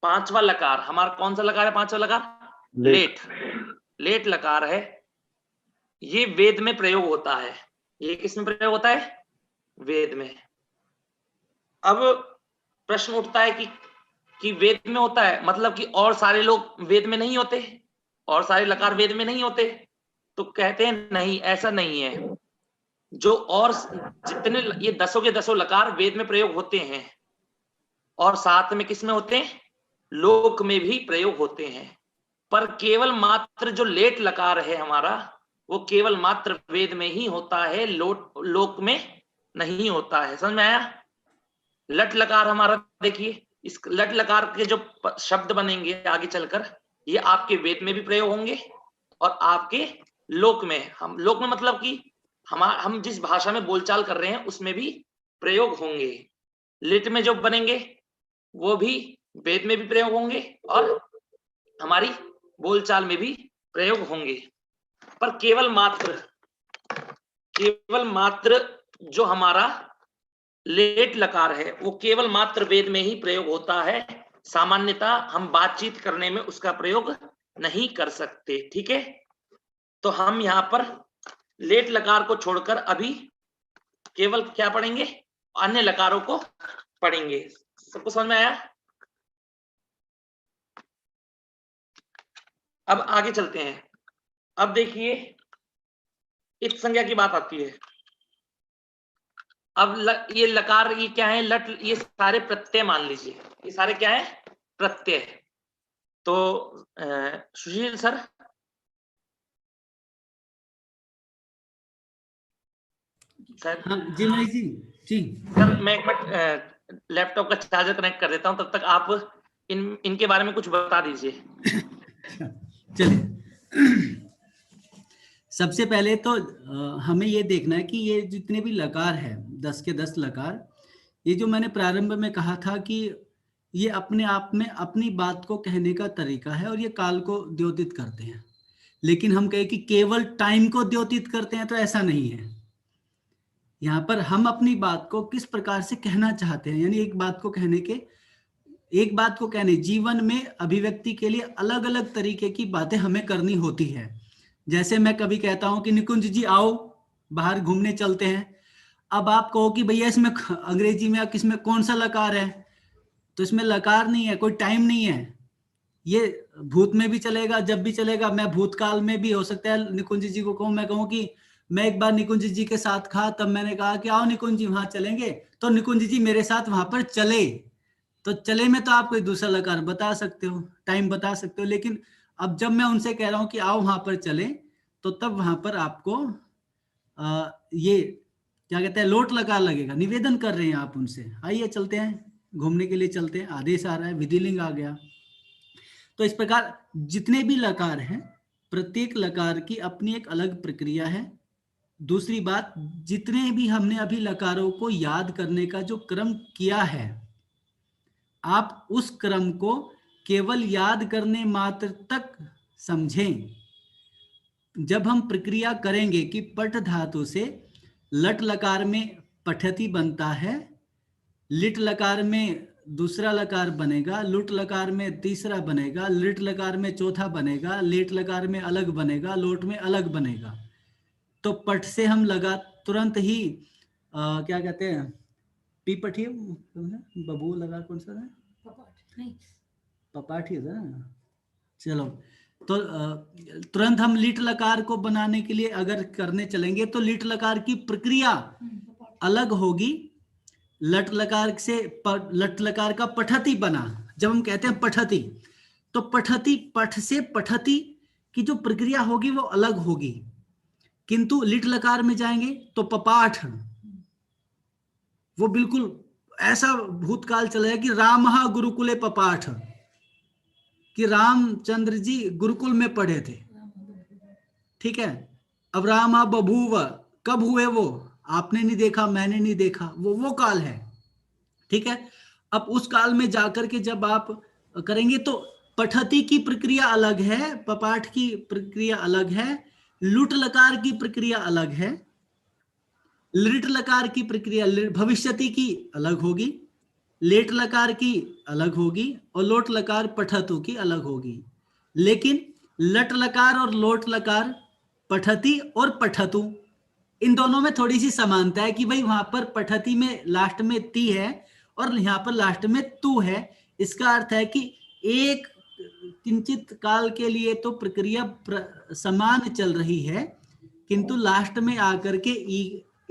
5वां लकार हमारा कौन सा लकार है, 5वां लकार लेट। लेट लकार है, ये वेद में प्रयोग होता है। ये किस में प्रयोग होता है, वेद में। अब प्रश्न उठता है कि वेद में होता है, मतलब कि और सारे लोग वेद में नहीं होते, और सारे लकार वेद में नहीं होते? तो कहते हैं नहीं, ऐसा नहीं है। जो और जितने ये 10 के 10 लकार वेद में प्रयोग होते हैं, और साथ में किस में होते हैं, लोक में भी प्रयोग होते हैं। पर केवल मात्र जो लेट लकार है हमारा, वो केवल मात्र वेद में ही होता है, लोक में नहीं होता है। समझ में आया? लट लकार हमारा देखिए, इस लट लकार के जो शब्द बनेंगे आगे चलकर, ये आपके वेद में भी प्रयोग होंगे और आपके लोक में, हम लोक में मतलब कि हम जिस भाषा में बोलचाल कर रहे हैं उसमें भी प्रयोग होंगे। लिट में जो बनेंगे वो भी वेद में भी प्रयोग होंगे और हमारी बोलचाल में भी प्रयोग होंगे। पर केवल मात्र जो हमारा लेट लकार है वो केवल मात्र वेद में ही प्रयोग होता है। सामान्यतः हम बातचीत करने में उसका प्रयोग नहीं कर सकते, ठीक है। तो हम यहाँ पर लेट लकार को छोड़कर अभी केवल क्या पढ़ेंगे, अन्य लकारों को पढ़ेंगे। सबको समझ में आया? अब आगे चलते हैं। अब देखिए इत संज्ञा की बात आती है। अब ये लकार, ये क्या है, लट, ये सारे प्रत्यय मान लीजिए, ये सारे क्या है, प्रत्यय। तो सुशील सर, सर हाँ जी मनीष जी। जी सर, मैं एक मिनट लैपटॉप का चार्जर कनेक्ट कर देता हूं, तब तक आप इनके बारे में कुछ बता दीजिए। चलिए, सबसे पहले तो हमें ये देखना है कि ये जितने भी लकार है, 10 के 10 लकार, ये जो मैंने प्रारंभ में कहा था कि ये अपने आप में अपनी बात को कहने का तरीका है और ये काल को द्योतित करते हैं। लेकिन हम कहें कि केवल टाइम को द्योतित करते हैं, तो ऐसा नहीं है। यहाँ पर हम अपनी बात को किस प्रकार से कहना चाहते हैं, यानी एक बात को कहने जीवन में अभिव्यक्ति के लिए अलग अलग तरीके की बातें हमें करनी होती है। जैसे मैं कभी कहता हूं कि निकुंज जी आओ बाहर घूमने चलते हैं। अब आप कहो कि भैया इसमें अंग्रेजी में किसमें कौन सा लकार है, तो इसमें लकार नहीं है, कोई टाइम नहीं है। ये भूत में भी चलेगा, जब भी चलेगा। मैं भूतकाल में भी हो सकता है निकुंज जी को कहूं, मैं कहूं कि मैं एक बार निकुंज जी के साथ था, तब मैंने कहा कि आओ निकुंज जी वहां चलेंगे, तो निकुंज जी मेरे साथ वहां पर चले। तो चले में तो आप कोई दूसरा लकार बता सकते हो, टाइम बता सकते हो। लेकिन अब जब मैं उनसे कह रहा हूं कि आओ वहां पर चले, तो तब वहां पर आपको ये क्या कहते हैं, लोट लकार लगेगा। निवेदन कर रहे हैं आप उनसे, आइए चलते हैं, घूमने के लिए चलते हैं, आदेश आ रहा है, विधिलिंग आ गया। तो इस प्रकार जितने भी लकार हैं, प्रत्येक लकार की अपनी एक अलग प्रक्रिया है। दूसरी बात, जितने भी हमने अभी लकारों को याद करने का जो क्रम किया है, आप उस क्रम को केवल याद करने मात्र तक समझें। जब हम प्रक्रिया करेंगे कि पठ धातु से लट लकार में पठती बनता है, लिट लकार में दूसरा लकार बनेगा, लुट लकार में तीसरा बनेगा, लिट लकार में चौथा बनेगा, लेट लकार में अलग बनेगा, लोट में अलग बनेगा। तो पठ से हम लगा तुरंत ही क्या कहते हैं, पीपठी बबू लगा कौन सा है, पपाठी है ना। चलो, तो तुरंत हम लिट लकार को बनाने के लिए अगर करने चलेंगे तो लिट लकार की प्रक्रिया अलग होगी। लट लकार से लट लकार का पठती बना। जब हम कहते हैं पठती, तो पठती, पठ से पठती की जो प्रक्रिया होगी वो अलग होगी। किंतु लिट लकार में जाएंगे तो पपाठ, वो बिल्कुल ऐसा भूतकाल चलेगा कि रामः गुरुकुले पपाठ, कि रामचंद्र जी गुरुकुल में पढ़े थे। ठीक है। अब रामा बभूव, कब हुए वो, आपने नहीं देखा, मैंने नहीं देखा, वो काल है। ठीक है। अब उस काल में जाकर के जब आप करेंगे तो पठती की प्रक्रिया अलग है, पपाठ की प्रक्रिया अलग है, लुट लकार की प्रक्रिया अलग है, लिट लकार की प्रक्रिया भविष्यति की अलग होगी, लेट लकार की अलग होगी, और लोट लकार पठतु की अलग होगी। लेकिन लट लकार और लोट लकार, पठती और पठतु, इन दोनों में थोड़ी सी समानता है कि भाई वहां पर पठती में लास्ट में ती है और यहाँ पर लास्ट में तू है। इसका अर्थ है कि एक किंचित काल के लिए तो प्रक्रिया समान चल रही है, किंतु लास्ट में आकर के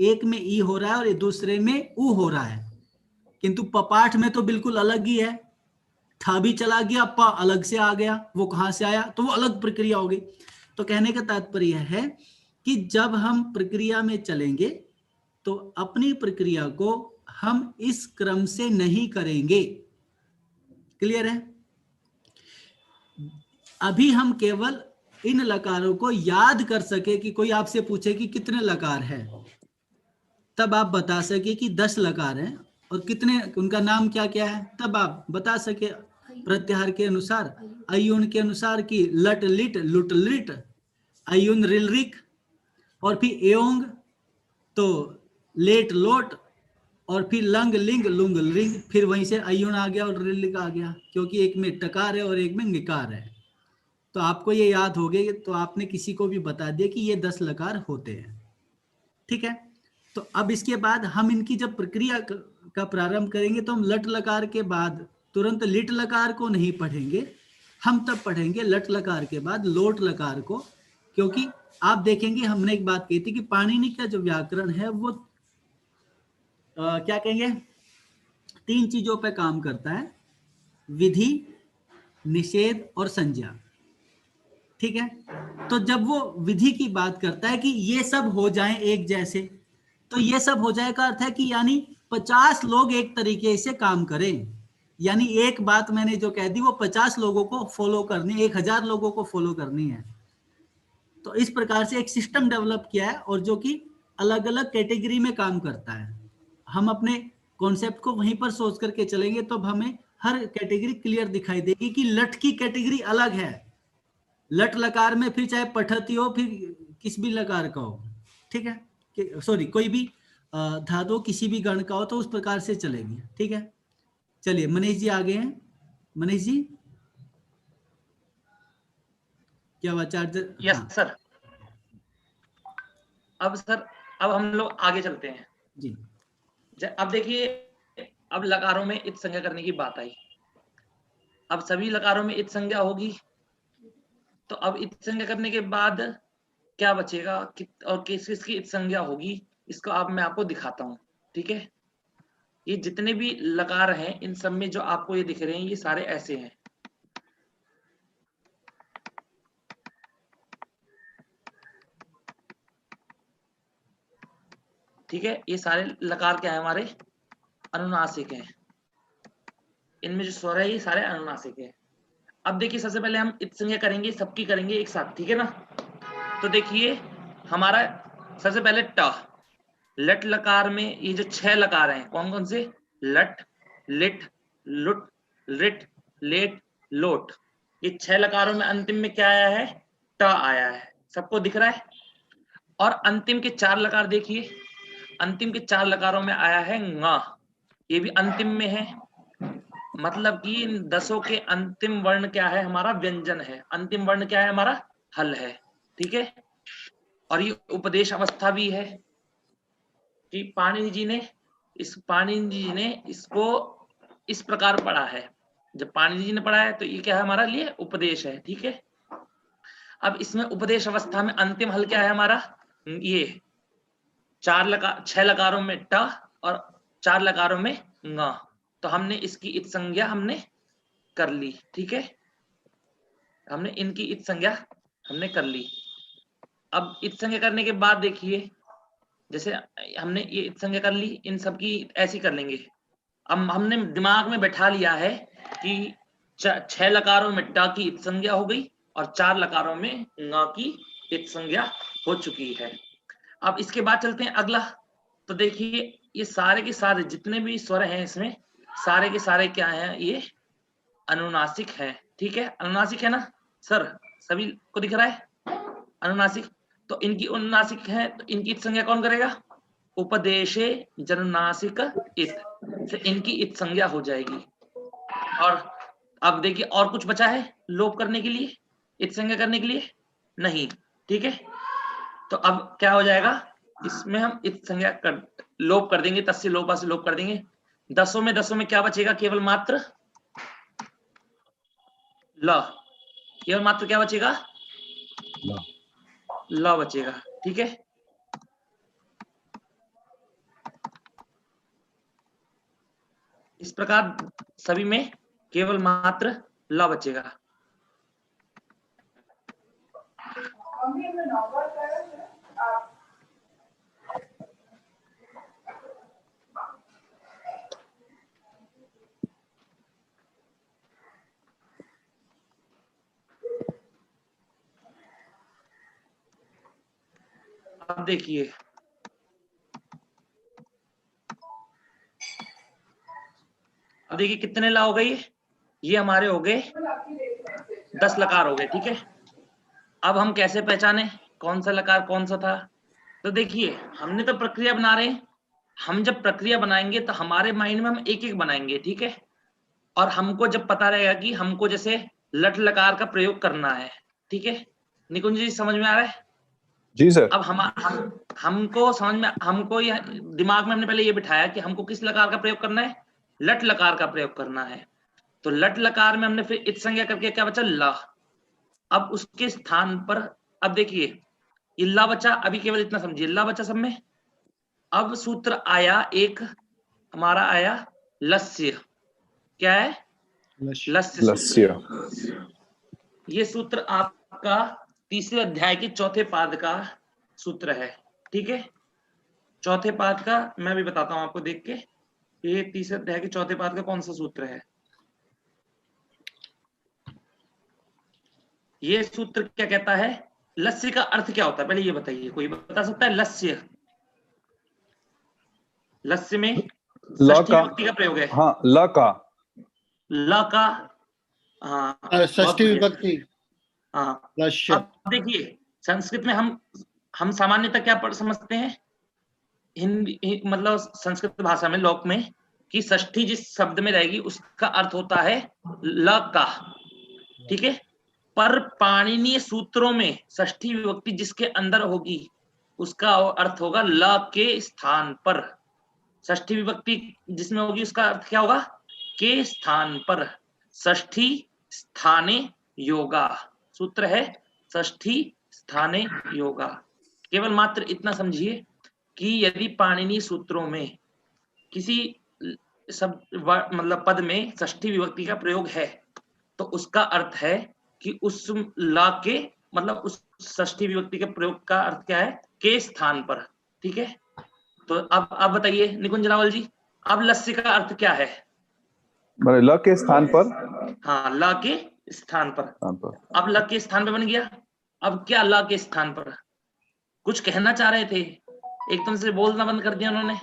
एक में ई हो रहा है और दूसरे में ऊ हो रहा है। किंतु पपाठ में तो बिल्कुल अलग ही है, ठा भी चला गया, पा अलग से आ गया, वो कहां से आया, तो वो अलग प्रक्रिया होगी। तो कहने का तात्पर्य है कि जब हम प्रक्रिया में चलेंगे तो अपनी प्रक्रिया को हम इस क्रम से नहीं करेंगे। क्लियर है? अभी हम केवल इन लकारों को याद कर सके कि कोई आपसे पूछे कि कितने लकार है, तब आप बता सके कि 10 लकार हैं और कितने, उनका नाम क्या क्या है, तब आप बता सके प्रत्याहार के अनुसार, अयुन के अनुसार कि लट लिट, लुट लिट, अयुन रिल रिक, और फिर एओंग तो लेट लोट, और फिर लंग लिंग लुंग लिंग, फिर वहीं से अयुन आ गया और रिल लिक आ गया, क्योंकि एक में टकार है और एक में निकार है। तो आपको ये याद हो गया, तो आपने किसी को भी बता दिया कि ये 10 लकार होते हैं। ठीक है। तो अब इसके बाद हम इनकी जब प्रक्रिया का प्रारंभ करेंगे तो हम लट लकार के बाद तुरंत लिट लकार को नहीं पढ़ेंगे, हम तब पढ़ेंगे लट लकार के बाद लोट लकार को, क्योंकि आप देखेंगे हमने एक बात कही थी कि पाणिनि का जो व्याकरण है वो क्या कहेंगे, 3 चीजों पे काम करता है, विधि, निषेध और संज्ञा। ठीक है, तो जब वो विधि की बात करता है कि ये सब हो जाएं एक जैसे, तो ये सब हो जाए का अर्थ है कि यानी 50 लोग एक तरीके से काम करें, यानी एक बात मैंने जो कह दी वो 50 लोगों को फॉलो करनी, 1000 लोगों को फॉलो करनी है। तो इस प्रकार से एक सिस्टम डेवलप किया है और जो कि अलग अलग कैटेगरी में काम करता है। हम अपने कॉन्सेप्ट को वहीं पर सोच करके चलेंगे तो हमें हर कैटेगरी क्लियर दिखाई देगी कि लट की कैटेगरी अलग है। लट लकार में फिर चाहे पठती हो, फिर किस भी लकार का हो, ठीक है, सॉरी कोई भी धातु किसी भी गण का हो, तो उस प्रकार से चलेगी। ठीक है, चलिए मनीष जी आगे हैं। मनीष जी क्या हुआ, चार्जर? Yes sir. अब हम लोग आगे चलते हैं जी। अब देखिए, अब लकारों में इत संज्ञा करने की बात आई। अब सभी लकारों में इत संज्ञा होगी, तो अब इत संज्ञा करने के बाद क्या बचेगा और किस किसकी इत संज्ञा होगी, इसको अब मैं आपको दिखाता हूं। ठीक है, ये जितने भी लकार हैं इन सब में जो आपको ये दिख रहे हैं ये सारे ऐसे हैं। ठीक है, ये सारे लकार क्या है, हमारे अनुनासिक हैं। इनमें जो स्वर है ये सारे अनुनासिक है। अब देखिए सबसे पहले हम इत संज्ञा करेंगे, सबकी करेंगे एक साथ, ठीक है ना। तो देखिए हमारा सबसे पहले ट, लट लकार में ये जो 6 लकार हैं कौन कौन से, लट, लिट, लुट, रिट, लेट, लोट, ये 6 लकारों में अंतिम में क्या आया है, ट आया है, सबको दिख रहा है। और अंतिम के 4 लकार देखिए, अंतिम के 4 लकारों में आया है ङ, ये भी अंतिम में है, मतलब कि इन 10 के अंतिम वर्ण क्या है, हमारा व्यंजन है, अंतिम वर्ण क्या है, हमारा हल है। ठीक है, और ये उपदेश अवस्था भी है कि पाणिनि जी ने इसको इस प्रकार पढ़ा है। जब पाणिनि जी ने पढ़ा है तो ये क्या है, हमारा लिए उपदेश है। ठीक है, अब इसमें उपदेश अवस्था में अंतिम हल क्या है हमारा, ये 6 लकारों में ट और 4 लकारों में ङ, तो हमने इसकी इत संज्ञा हमने कर ली। ठीक है, हमने इनकी इत संज्ञा हमने कर ली। अब इत संज्ञा करने के बाद देखिए, जैसे हमने ये इत संज्ञा कर ली, इन सब की ऐसी कर लेंगे। अब हमने दिमाग में बैठा लिया है कि 6 लकारों में ट की इत संज्ञा हो गई और 4 लकारों में ङ की इत संज्ञा हो चुकी है। अब इसके बाद चलते हैं अगला। तो देखिए ये सारे के सारे जितने भी स्वर हैं इसमें सारे के सारे क्या हैं, ये अनुनासिक हैं। ठीक है, अनुनासिक है ना सर, सभी को दिख रहा है अनुनासिक। तो इनकी अनुनासिक है, तो इनकी इत संज्ञा कौन करेगा, उपदेशे जनुनासिक इत से इनकी इत संज्ञा हो जाएगी। और अब देखिए और कुछ बचा है लोप करने के लिए, इत संज्ञा करने के लिए नहीं। ठीक है, तो अब क्या हो जाएगा, इसमें हम इत संज्ञा कर लोप कर देंगे, तस्य लोपा से लोप कर देंगे। 10 में क्या बचेगा, केवल मात्र ल, केवल मात्र क्या बचेगा, ल बचेगा। ठीक है, इस प्रकार सभी में केवल मात्र ल बचेगा। अब देखिए कितने ला हो गए, ये हमारे हो गए 10 लकार हो गए। ठीक है, अब हम कैसे पहचाने कौन सा लकार कौन सा था। तो देखिए हमने तो प्रक्रिया बना रहे हैं, हम जब प्रक्रिया बनाएंगे तो हमारे माइंड में हम एक एक बनाएंगे। ठीक है, और हमको जब पता रहेगा कि हमको जैसे लट लकार का प्रयोग करना है। ठीक है, निकुंज जी समझ में आ रहा है? जी सर। अब हमको समझ में, हमको ये दिमाग में हमने पहले ये बिठाया कि हमको किस लकार का प्रयोग करना है, लट लकार का प्रयोग करना है। तो लट लकार में हमने फिर इत संज्ञा करके क्या बचा, ला। अब उसके स्थान पर अब देखिए ये ला बचा, अभी केवल इतना समझिए, ला बचा सब में। अब सूत्र आया एक हमारा आया लस्य, क्या है? लस्य। लस्य। ये सूत्र आपका तीसरे अध्याय के चौथे पाद का सूत्र है, ठीक है। चौथे पाद का मैं भी बताता हूं आपको देख के, ये तीसरे अध्याय के चौथे पाद का कौन सा सूत्र है। ये सूत्र क्या कहता है? लस्य का अर्थ क्या होता है पहले ये बताइए, कोई बता सकता है? लस्य, लस्य में षष्ठी विभक्ति का प्रयोग है। हाँ, ल का, ल का, हाँ षष्ठी विभक्ति। हाँ, अब देखिए संस्कृत में हम सामान्यतः क्या पढ़ समझते हैं हिंदी, मतलब संस्कृत भाषा में लोक में, कि षष्ठी जिस शब्द में रहेगी उसका अर्थ होता है ल का, ठीक है। पर पाणिनीय सूत्रों में षष्ठी विभक्ति जिसके अंदर होगी उसका अर्थ होगा ल के स्थान पर। षष्ठी विभक्ति जिसमें होगी उसका अर्थ क्या होगा? के स्थान पर। षष्ठी स्थाने योगा सूत्र है, षष्ठी स्थाने योगा। केवल मात्र इतना समझिए कि यदि पाणिनीय सूत्रों में किसी मतलब पद में षष्ठी विभक्ति का प्रयोग है तो उसका अर्थ है कि उस ला के, मतलब उस षष्ठी विभक्ति के प्रयोग का अर्थ क्या है? के स्थान पर, ठीक है। तो अब आप बताइए निकुंज रावल जी, अब लस्य का अर्थ क्या है? ल के स्थान पर। हाँ, ल के स्थान पर। अब ल के स्थान पर बन गया। अब क्या ल के स्थान पर? कुछ कहना चाह रहे थे, एकदम से बोलना बंद कर दिया उन्होंने।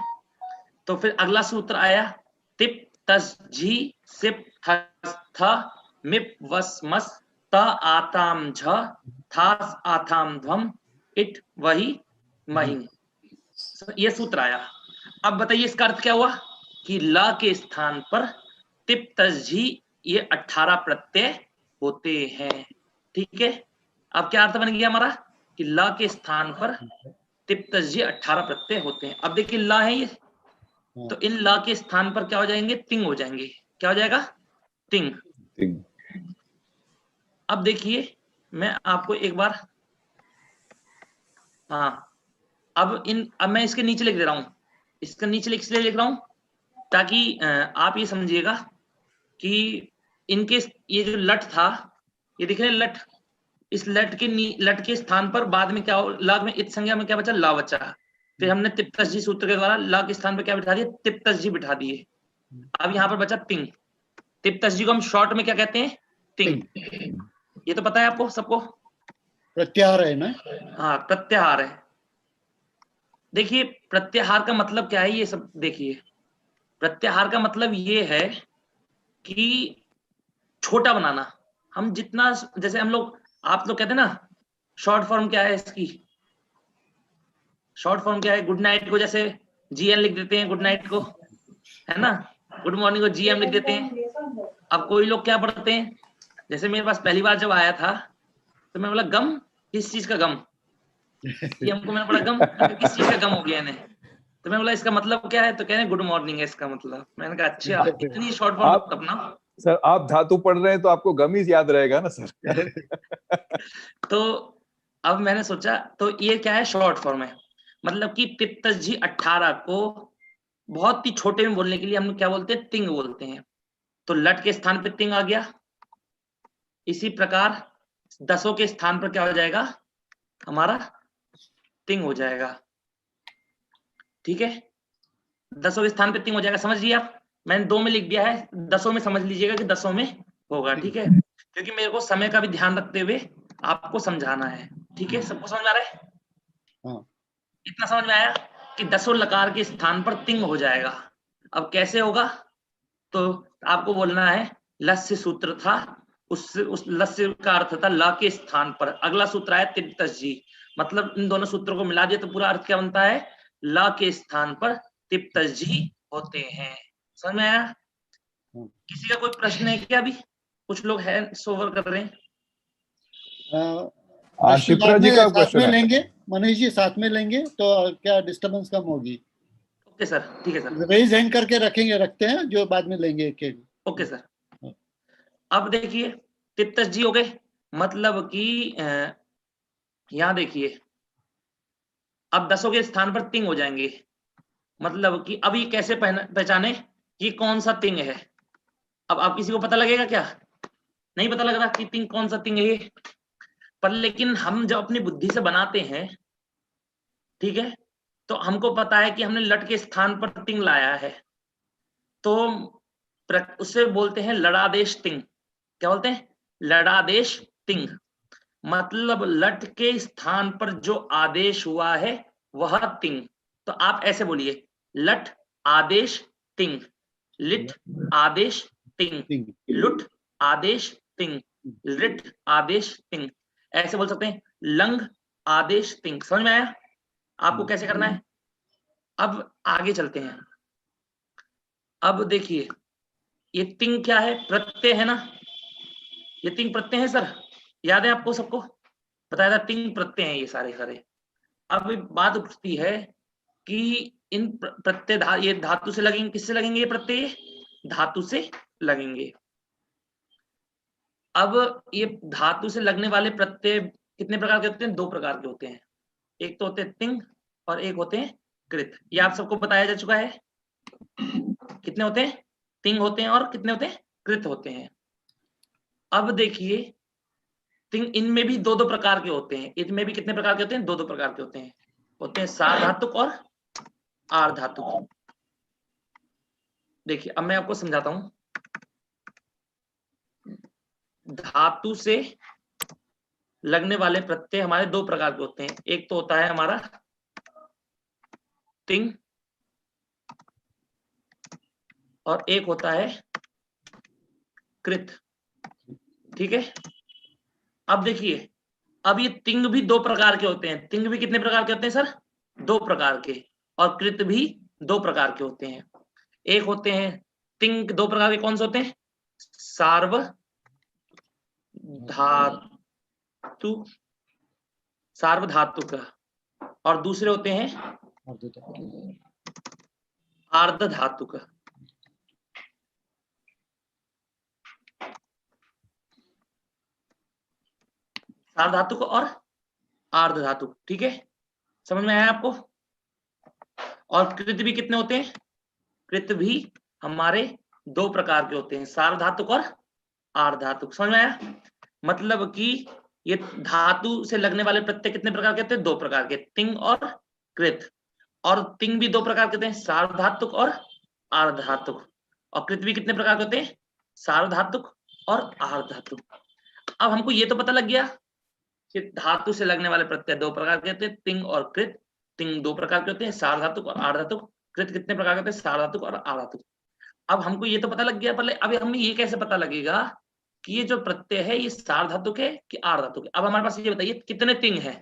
तो फिर अगला सूत्र आया तिप तस झी सिप थ मिप वस मस त आताम झ थास आथाम ध्वम इट वही मही, ये सूत्र आया। अब बताइए इसका अर्थ क्या हुआ? कि ला के स्थान पर तिप तस झी ये 18 प्रत्यय होते हैं, ठीक है। अब क्या अर्थ बन गया हमारा? कि ला के स्थान पर तिप तस झी 18 प्रत्यय होते हैं। अब देखिए ला है ये, तो इन ला के स्थान पर क्या हो जाएंगे? तिंग हो जाएंगे। क्या हो जाएगा? तिंग। अब देखिए मैं आपको एक बार, हाँ, अब मैं इसके नीचे लिख दे रहा हूं। इसके नीचे इसलिए लिख रहा हूं ताकि आप ये समझिएगा कि इनके ये जो लट था, ये दिख रहे हैं लट, इस लट के स्थान पर बाद में क्या हो? लाग में इत संज्ञा में क्या बचा? ला बचा। फिर हमने तिप्तस जी सूत्र के द्वारा ला के स्थान पर क्या बिठा दिया? तिप्तस जी बिठा दिए। अब यहाँ पर बचा तिंग। तिप्तस जी को हम शॉर्ट में क्या कहते हैं? तिंग। ये तो पता है आपको सबको, प्रत्याहार है ना? हाँ, प्रत्याहार है। देखिए प्रत्याहार का मतलब क्या है ये सब देखिए। प्रत्याहार का मतलब ये है कि छोटा बनाना। हम जितना, जैसे हम लोग, आप लोग कहते हैं ना शॉर्ट फॉर्म क्या है इसकी, शॉर्ट फॉर्म क्या है? गुड नाइट को जैसे जीएन लिख देते हैं, गुड नाइट को, है ना। गुड मॉर्निंग को जीएम लिख देते हैं। अब कोई लोग क्या पढ़ते हैं, जैसे मेरे पास पहली बार जब आया था तो मैं बोला गम, किस चीज का गम? हमको मैंने पढ़ा गम, किस चीज का गम हो गया इन्हें? तो मैं बोला इसका मतलब क्या है? तो कह रहे गुड मॉर्निंग है इसका मतलब। मैंने कहा अच्छा, इतनी शॉर्ट फॉर्म अपना। सर आप धातु पढ़ रहे हैं तो आपको गम ही याद रहेगा ना सर। तो अब मैंने सोचा, तो ये क्या है? शॉर्ट फॉर्म है। मतलब कि तिप्तस जी 18 को बहुत ही छोटे में बोलने के लिए हम क्या बोलते हैं? तिंग बोलते हैं। तो लट के स्थान पे तिंग आ गया। इसी प्रकार दसों के स्थान पर क्या हो जाएगा? हमारा तिंग हो जाएगा, ठीक है। दसों के स्थान पे तिंग हो जाएगा, समझ लिया आप? मैंने 2 में लिख दिया है, दसों में समझ लीजिएगा कि दसों में होगा, ठीक है। क्योंकि मेरे को समय का भी ध्यान रखते हुए आपको समझाना है, ठीक है। सबको समझ में आ रहा है? हाँ। इतना समझ में आया कि दसों लकार के स्थान पर तिंग हो जाएगा। अब कैसे होगा? तो आपको बोलना है लस्य सूत्र था, उस लस्य का अर्थ था ला के स्थान पर। अगला सूत्र आया तिप्तस जी, मतलब इन दोनों सूत्रों को मिला दिया तो पूरा अर्थ क्या बनता है? ला के स्थान पर तिप्तस जी होते हैं। समझ में आया? किसी का कोई प्रश्न है क्या? अभी कुछ लोग हैंड ओवर कर रहे हैं। शिप्रा जी का क्वेश्चन है। लेंगे मनीष जी, साथ में लेंगे तो क्या डिस्टर्बेंस कम होगी? ओके सर, ठीक है सर। रेज हैंड करके रखते हैं, जो बाद में लेंगे के। Okay sir. अब देखिए तिप्तस जी हो गए, मतलब कि यहाँ देखिए अब दसों के स्थान पर तिंग हो जाएंगे। मतलब कि अब ये कैसे पहचाने कि कौन सा तिंग है? अब आप किसी को पता लगेगा क्या? नहीं पता लग रहा कि तिंग कौन सा तिंग है ये। पर लेकिन हम जब अपनी बुद्धि से बनाते हैं, ठीक है, तो हमको पता है कि हमने लट के स्थान पर तिंग लाया है, तो उससे बोलते हैं लड़ादेश तिंग। क्या बोलते हैं? लड़ादेश तिंग। मतलब लट के स्थान पर जो आदेश हुआ है वह तिंग। तो आप ऐसे बोलिए, लट आदेश तिंग, लिट आदेश तिंग, लुट आदेश तिंग, लिट आदेश तिंग। ऐसे बोल सकते हैं, लंग आदेश तिंग। समझ में आया आपको कैसे करना है? अब आगे चलते हैं। अब देखिए, ये तिंग क्या है? प्रत्यय है ना, ये तिंग प्रत्यय है सर, याद है आपको सबको बताया था तिंग प्रत्यय है ये सारे सारे। अब बात उठती है कि इन प्रत्यय ये धातु से लगेंगे, किससे लगेंगे ये प्रत्यय? धातु से लगेंगे। अब ये धातु से लगने वाले प्रत्यय कितने प्रकार के होते हैं? 2 प्रकार के होते हैं। एक तो होते हैं तिंग और एक होते हैं कृत। ये आप सबको बताया जा चुका है। कितने होते हैं? तिंग होते हैं और कितने होते हैं? कृत होते हैं। अब देखिए, तिंग इनमें भी 2-2 प्रकार के होते हैं। इनमें भी कितने प्रकार के होते हैं? 2-2 प्रकार के होते हैं सार्वधातुक और आर्धातुक। देखिए अब मैं आपको समझाता हूं। धातु से लगने वाले प्रत्यय हमारे 2 प्रकार के होते हैं। एक तो होता है हमारा तिंग और एक होता है कृत। ठीक है, अब देखिए, अब ये तिंग भी 2 प्रकार के होते हैं। तिंग भी कितने प्रकार के होते हैं सर? 2 प्रकार के। और कृत भी 2 प्रकार के होते हैं। एक होते हैं तिंग 2 प्रकार के, कौन से होते हैं? सार्वधातुक और दूसरे होते हैं आर्धधातुक। सार्वधातुक और आर्धधातुक। ठीक है, समझ में आया आपको? और कृत भी कितने होते हैं? कृत भी हमारे 2 प्रकार के होते हैं, सार्वधातुक और आर्धधातुक। समझ में आया? मतलब कि ये धातु से लगने वाले प्रत्यय कितने प्रकार के होते हैं? 2 प्रकार के, तिंग और कृत। और तिंग भी 2 प्रकार के होते हैं, सार्वधातुक और आर्धधातुक। और कृत भी कितने प्रकार के होते हैं? सार्वधातुक और आर्धधातुक। अब हमको ये तो पता लग गया कि धातु से लगने वाले प्रत्यय 2 प्रकार के होते हैं, तिंग और कृत। तिंग 2 प्रकार के होते हैं, सार्वधातुक और आर्धधातुक। कृत कितने प्रकार के होते हैं? सार्वधातुक और आर्धधातुक। अब हमको ये तो पता लग गया, पर अभी हमें ये कैसे पता लगेगा कि ये जो प्रत्यय है ये सार्वधातुक है कि आर्धधातुक है? अब हमारे पास ये बताइए कितने तिंग है?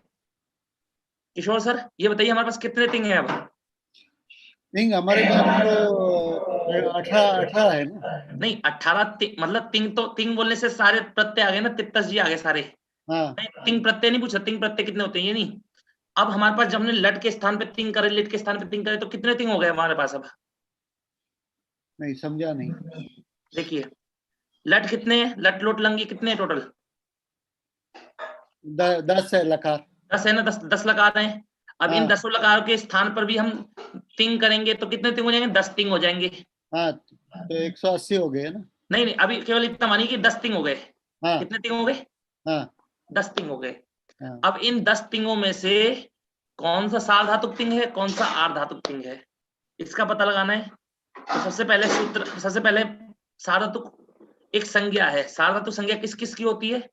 किशोर सर ये बताइए हमारे पास कितने तिंग है? अब तिंग हमारे पास तो 18 है ना? नहीं, 18 मतलब तिंग तो तिंग बोलने से सारे प्रत्यय आ गए ना, तिप्तस जी आ गए सारे। हाँ। तिंग प्रत्यय नहीं पूछा, तिंग प्रत्यय कितने होते हैं ये नहीं। अब हमारे पास जब हमने लट के स्थान पे तिंग करे, लिट के स्थान पे तिंग करे, तो कितने तिंग हो गए हमारे पास? अब नहीं समझा नहीं। देखिए, लट कितने हैं? लट लोट लंगी कितने हैं टोटल? 10 है लकार। 10 है ना, 10 लकार हैं। अब इन 10 लकार के स्थान पर भी हम तिंग करेंगे तो कितने तिंग हो जाएंगे? 10 तिंग हो जाएंगे। हाँ, तो 180 हो गए ना? नहीं, अभी केवल इतना मानिए कि 10 तिंग हो गए। हाँ। कितने तिंग हो गए? हाँ। 10 तिंग हो गए। हाँ। अब इन 10 तिंगों में से कौन सा सार्वधातुक तिंग है, कौन सा आर्धधातुक तिंग है, इसका पता लगाना है। तो सबसे पहले सार्वधातुक एक संज्ञा है। सार्वधातुक संज्ञा किस किस की होती है?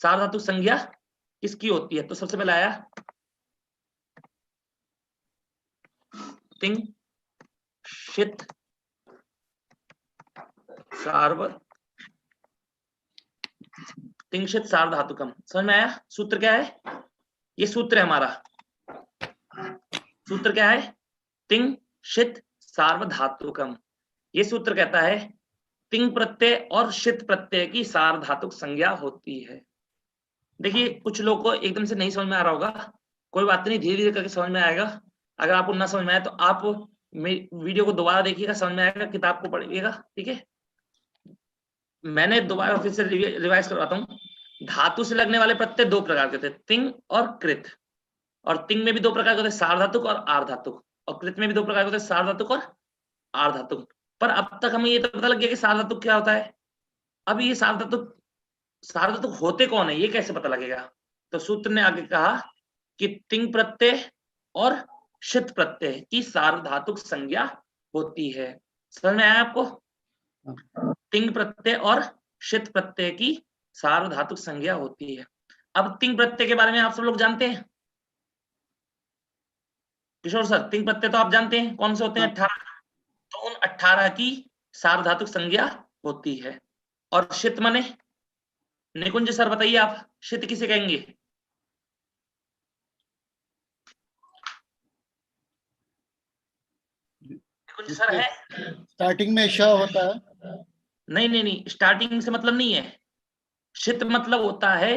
सार्वधातुक संज्ञा किसकी होती है? तो सबसे पहले आया तिंग शित तिंगशित सार्वधातुकम। समझ में आया? सूत्र क्या है? ये सूत्र है हमारा। सूत्र क्या है? तिंग शित सार्वधातुकम। ये सूत्र कहता है तिंग प्रत्यय और शित प्रत्यय की सार्वधातुक संज्ञा होती है। देखिए, कुछ लोगों को एकदम से नहीं समझ में आ रहा होगा, कोई बात नहीं, धीरे धीरे करके समझ में आएगा। अगर आपको ना समझ में आए तो आप वीडियो को दोबारा देखिएगा, समझ में आएगा, किताब को पढ़िएगा। ठीक है, मैंने दोबारा फिर से रिवाइज करवाता हूँ। धातु से लगने वाले प्रत्यय 2 प्रकार के होते हैं, तिंग और कृत। और तिंग में भी दो प्रकार के होते हैं, सार्वधातुक और आर्धातुक, और कृत में भी दो प्रकार के होते हैं, सार्वधातुक और आर्धातुक। पर अब तक हमें ये तो पता लग गया कि सार्वधातुक क्या होता है। अब ये सार्वधातुक होते कौन है, ये कैसे पता लगेगा? तो सूत्र ने आगे कहा कि तिंग प्रत्यय और शित प्रत्यय की सार्वधातुक संज्ञा होती है। समझ में आया आपको? तिंग प्रत्यय और शित प्रत्यय की सार्वधातुक संज्ञा होती है। अब तिंग प्रत्यय के बारे में आप सब लोग जानते हैं? किशोर सर, तिंग प्रत्यय तो आप जानते हैं कौन से होते हैं? 18। तो उन 18 की सार्वधातुक संज्ञा होती है। और शित माने? निकुंज सर बताइए आप, शित किसे कहेंगे? निकुंज सर है? स्टार्टिंग में श होता है। नहीं, स्टार्टिंग से मतलब नहीं है। शित मतलब होता है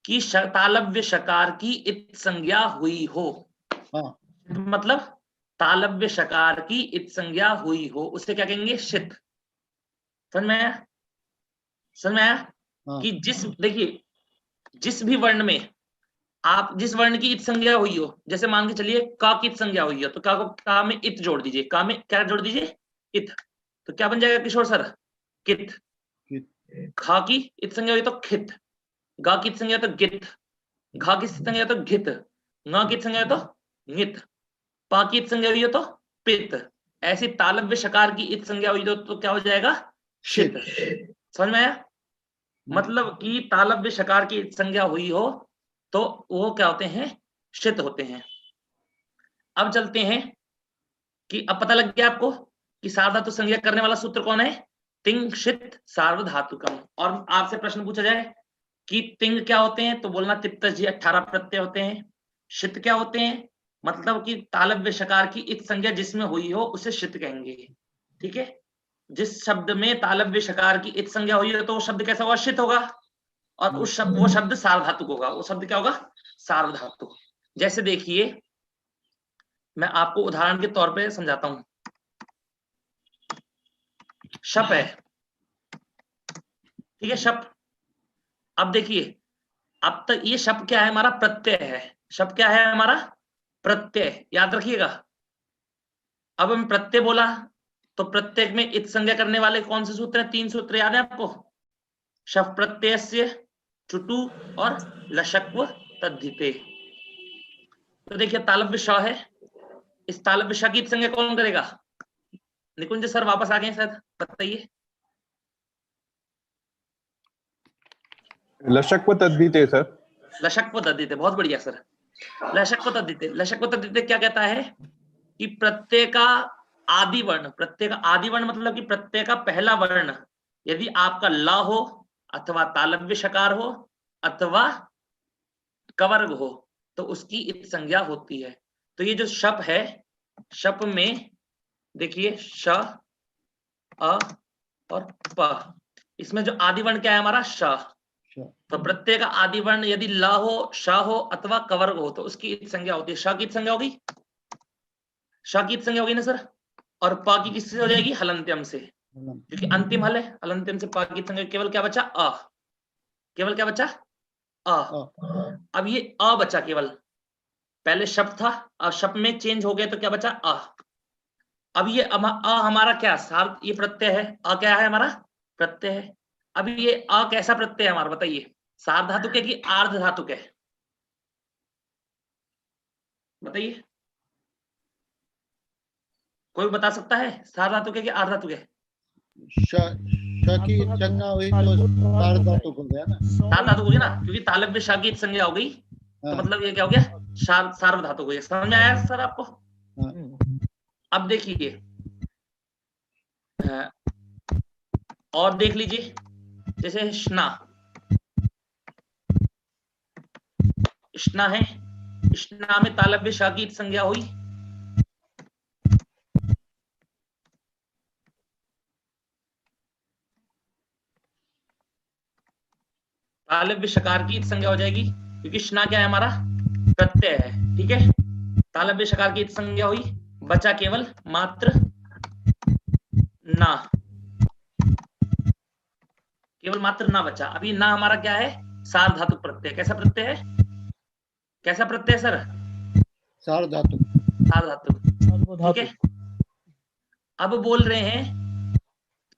कि तालव्य शकार की इत संज्ञा हुई हो। हाँ। मतलब तालव्य शकार की इत संज्ञा हुई हो, उसे क्या कहेंगे? शित। समझ में आया? समझ में आया? हाँ। कि देखिए जिस भी वर्ण में आप जिस वर्ण की इत संज्ञा हुई हो, जैसे मान के चलिए का की इत संज्ञा हुई हो, तो का को का में इत जोड़ दीजिए, का में क्या जोड़ दीजिए? इत। तो क्या बन जाएगा किशोर सर? कित। खा की इत संज्ञा हुई तो खित, गा की इत संज्ञा तो गित, घा की इत संज्ञा तो घित, गा की इत संज्ञा तो ङित, पा की इत संज्ञा हुई हो तो पित। ऐसी तालव्य शकार की इत संज्ञा हुई तो क्या हो जाएगा? शित। समझ में आया? मतलब कि तालव्य शकार की इत संज्ञा हुई हो तो वो क्या होते हैं? शित होते हैं। अब चलते हैं कि अब पता लग गया आपको कि सार्वधातुक संज्ञा करने वाला सूत्र कौन है? तिंग शित सार्वधातुकम। और आपसे प्रश्न पूछा जाए कि तिंग क्या होते हैं, तो बोलना तिप्तज जी 18 प्रत्यय होते हैं। शित क्या होते हैं? मतलब कि तालव्य शकार की इत संज्ञा जिसमें हुई हो उसे शित कहेंगे। ठीक है? जिस शब्द में तालव्य शकार की इत संज्ञा हुई हो तो वो शब्द कैसा होगा? शित होगा। और वो शब्द सार्वधातुक होगा। वो शब्द क्या होगा? सार्वधातुक। जैसे देखिए मैं आपको उदाहरण के तौर पे समझाता हूं। शप है, ठीक है? शप। अब देखिए अब तक ये शप क्या है? हमारा प्रत्यय है। शप क्या है? हमारा प्रत्यय। याद रखिएगा। अब हम प्रत्यय बोला तो प्रत्यय में इत संज्ञा करने वाले कौन से सूत्र हैं? 3 सूत्र याद है आपको? शप प्रत्ययस्य, चुटु और लशक्व तद्धिते। तो देखिए तालव्य श है, इस तालव्य श की इत संज्ञा कौन करेगा? निकुंज सर वापस आ गए शायद, बताइए। लशक्व तद्धिते सर। लशक्व तद्धिते, बहुत बढ़िया सर। लशक्व तद्धिते, लशक्व तद्धिते क्या कहता है कि प्रत्यय का आदि वर्ण, प्रत्यय का आदि वर्ण मतलब कि प्रत्यय का पहला वर्ण यदि आपका ल हो अथवा तालव्य शकार हो अथवा कवर्ग हो तो उसकी इत संज्ञा होती है। तो ये जो शप है, शप में देखिए श, अ और प, इसमें जो आदि वर्ण क्या है? हमारा श। तो प्रत्यय का आदि वर्ण यदि ल हो, श हो अथवा कवर्ग हो तो उसकी इत संज्ञा होती है। श की इत संज्ञा होगी, श की इत संज्ञा होगी ना सर। और प की किससे हो जाएगी? हलंत्यम से, क्योंकि अंतिम हल है। हलंत्यम से प की इत संज्ञा केवल क्या बचा? अ। केवल क्या बचा? अ। अब ये अ बचा केवल। पहले शब्द था, अब शब्द में चेंज हो गया तो क्या बचा? अ। अब ये अ हमारा क्या? ये प्रत्यय है। अ क्या है? हमारा प्रत्यय है। अब ये अ कैसा प्रत्यय है हमारा? बताइए, सार्वधातुक है कि आर्ध धातुक है? बताइए, कोई बता सकता है? सार्वधातुक है कि आर्ध धातुक है? श की संज्ञा हुई तो सार्वधातुक हो गया ना। सार्वधातुक हो गया ना, क्योंकि तालव्य श की संज्ञा हो गई तो मतलब ये क्या हो गया? सार्वधातुक हो गया। समझ में आया सर आपको? अब देखिए और देख लीजिए, जैसे स्ना, स्ना है, स्ना में तालव्य श की संज्ञा हुई, तालव्य शकार की संज्ञा हो जाएगी क्योंकि स्ना क्या है? हमारा प्रत्यय है। ठीक है? तालव्य शकार की संज्ञा हुई, बचा केवल मात्र ना, केवल मात्र ना बचा। अभी ना हमारा क्या है? सार्वधातुक प्रत्यय। कैसा प्रत्यय है? कैसा प्रत्यय सर? सार्वधातुक। सार्वधातुक, ठीक है। अब बोल रहे हैं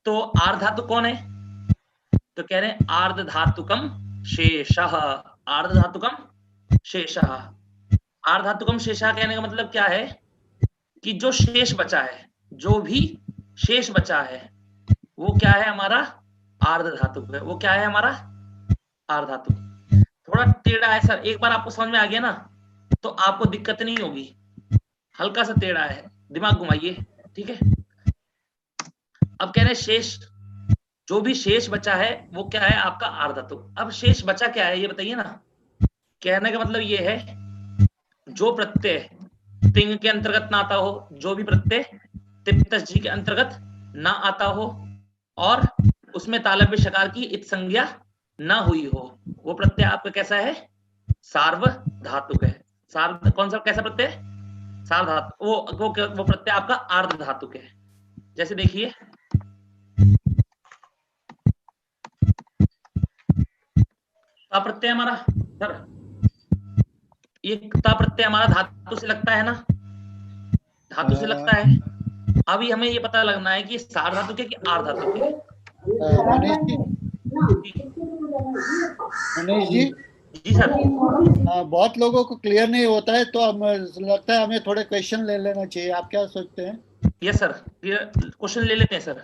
तो आर्धातुक कौन है? तो कह रहे हैं आर्धधातुकम शेषः, आर्धधातुकम शेषः। आर्धधातुकम शेषः कहने का मतलब क्या है कि जो शेष बचा है, जो भी शेष बचा है वो क्या है? हमारा आर्धधातुक है। वो क्या है? हमारा आर्धधातुक। थोड़ा टेढ़ा है सर, एक बार आपको समझ में आ गया ना तो आपको दिक्कत नहीं होगी। हल्का सा टेढ़ा है, दिमाग घुमाइए, ठीक है। अब कह रहे हैं शेष, जो भी शेष बचा है वो क्या है? आपका आर्धधातुक। अब शेष बचा क्या है ये बताइए ना। कहने का मतलब ये है जो प्रत्यय तिंग के अंतर्गत ना आता हो, जो भी प्रत्यय तिप्तजी के अंतर्गत ना आता हो और उसमें तालव्य शकार की इत संज्ञा ना हुई हो, वो प्रत्यय आपका कैसा है? सार्वधातुक है। कौन सा, कैसा प्रत्यय? सार्वधातुक। वो प्रत्यय आपका आर्धधातुक है। जैसे देखिए ता प्रत्यय हमारा सर, ये ता प्रत्यय हमारा धातु से लगता है ना, धातु से लगता है। अभी हमें ये पता लगना है कि सार्वधातुक है कि आर्धधातुक है। मनीष जी जी सर। बहुत लोगों को क्लियर नहीं होता है तो हम लगता है हमें थोड़े क्वेश्चन ले लेना चाहिए। आप क्या सोचते हैं? यस सर, क्वेश्चन ले लेते हैं सर।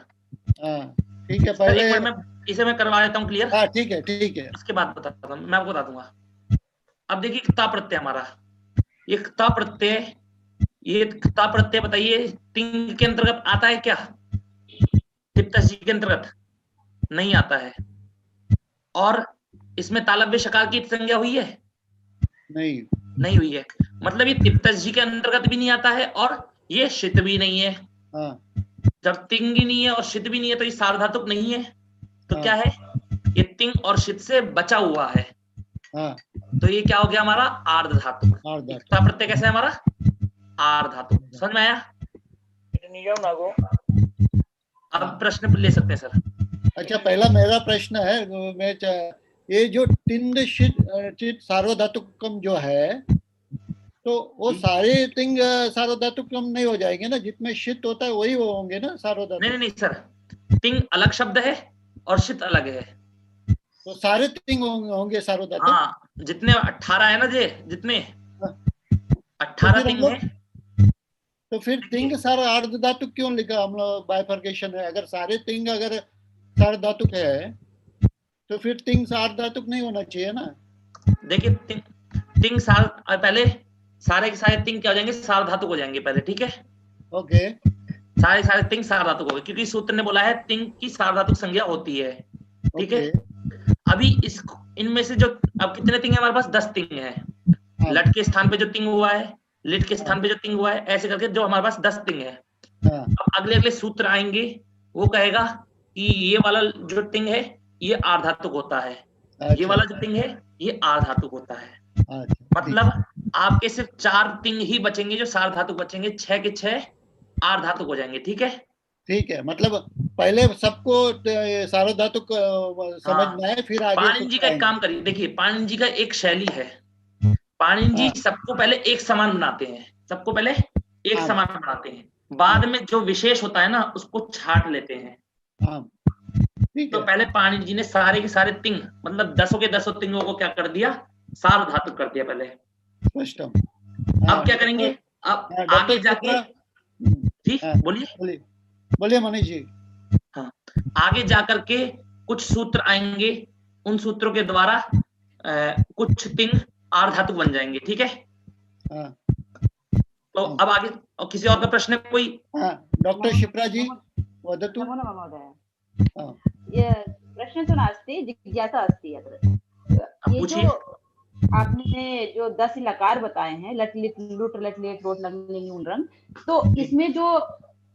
ठीक है, पहले मैं इसे मैं करवा देता हूँ क्लियर। हाँ ठीक है, ठीक है। इसके बाद बताता हूँ, मैं आपको बता दूंगा। अब देखिए ता प्रत्यय हमारा, ये ता प्रत्यय, ये ता प्रत्यय बताइए तिंग के अंतर्गत आता है क्या? तिप्तजी के अंतर्गत नहीं आता है। और इसमें तालव्य शकार की संज्ञा हुई है? नहीं हुई है। मतलब ये तिप्तजी के अंतर्गत भी नहीं आता है और ये शित भी नहीं है। जब तिंग ही नहीं है और शित भी नहीं है तो ये सार्वधातुक नहीं है। तो क्या है? ये तिंग और शित से बचा हुआ है। तो ये क्या हो गया? हमारा आर्धधातुक। ता प्रत्यय कैसा है हमारा? आर्धधातुक। समझ में आया? अब प्रश्न ले सकते हैं सर। अच्छा, पहला मेरा प्रश्न है, मैं ये जो तिंद शित सार्वधातुकम जो है तो वो सारे तिंग सार्वधातुकम नहीं हो जाएंगे ना? जितने शित होता है वही वो होंगे ना सार्वधातुक? नहीं सर, तिंग अलग शब्द है और शित अलग है। तो सारे तिंग होंगे सार्वधातुक? हाँ, जितने 18 है ना जे, जितने 18 तिंग है। तो फिर तिंग सारा आर्धधातुक क्यों लिखा हम लोग? बाइफर्केशन है। अगर सारे तिंग अगर सार्वधातुक है तो फिर तिंग सार्वधातुक नहीं होना चाहिए ना? देखिए तिंग पहले सारे के सारे तिंग क्या हो जाएंगे? सार्वधातुक हो जाएंगे पहले, ठीक है। ओके। सारे तिंग सार्वधातुक हो गए क्योंकि सूत्र ने बोला है तिंग की सार्वधातुक संज्ञा होती है, ठीक है। अभी इनमें से जो अब कितने तिंग है हमारे पास? 10 तिंग है। लट के स्थान पे जो तिंग हुआ है, लिट के स्थान पे जो तिंग हुआ है, ऐसे करके जो हमारे पास 10 तिंग है। अब अगले सूत्र आएंगे, वो कहेगा कि ये वाला जो तिंग है ये आर्धधातुक होता है, ये वाला जो तिंग है ये आर्धधातुक होता है। मतलब आपके सिर्फ 4 तिंग ही बचेंगे जो सार्वधातुक बचेंगे, 6 के 6 आर्धधातुक हो जाएंगे, ठीक है। ठीक है, मतलब पहले सबको सार्वधातुक समझना है, फिर आगे पाणिनि जी का एक काम करिए। देखिए पाणिनि जी का एक शैली है, पाणिनि जी सबको पहले एक समान बनाते हैं, सबको पहले एक समान बनाते हैं, बाद में जो विशेष होता है ना उसको छाट लेते हैं। तो पहले पाणिनि जी ने सारे के सारे तिंग, मतलब 10 के 10 तिंगों को क्या कर दिया? सार्वधातुक कर दिया पहले। अब क्या करेंगे? अब आगे जाके जी बोलिए मनीष जी। हाँ, आगे जाकर के कुछ सूत्र आएंगे, उन सूत्रों के द्वारा कुछ तिंग आर्धधातुक बन जाएंगे, ठीक है। तो अब आगे और किसी और का प्रश्न है कोई? डॉक्टर शिप्रा जी वदतु। ये प्रश्न तो नास्ति, जिज्ञासा अस्ति अत्र। ये जो आपने जो 10 लकार बताए हैं, लट लिट लुट लट लेट रोट लंग लिंग उन रंग, तो इसमें जो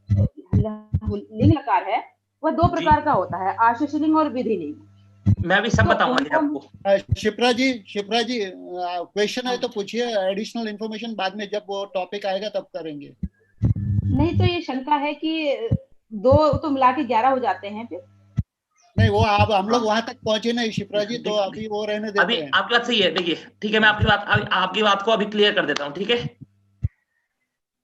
लिंग लकार है वह 2 प्रकार का होता है, आशीष लिंग और विधि लिंग। मैं भी सब बताऊंगा आपको। शिप्रा जी क्वेश्चन है तो पूछिए, एडिशनल इंफॉर्मेशन बाद में जब वो टॉपिक आएगा तब करेंगे। नहीं तो ये शंका है कि 2 तो मिला के 11 हो जाते हैं फिर। नहीं, वो आप हम लोग वहां तक पहुंचे नहीं शिप्रा जी, तो अभी वो रहने देते हैं। अभी आपकी बात सही है। देखिए ठीक है, मैं आपकी बात को अभी क्लियर कर देता हूँ, ठीक है।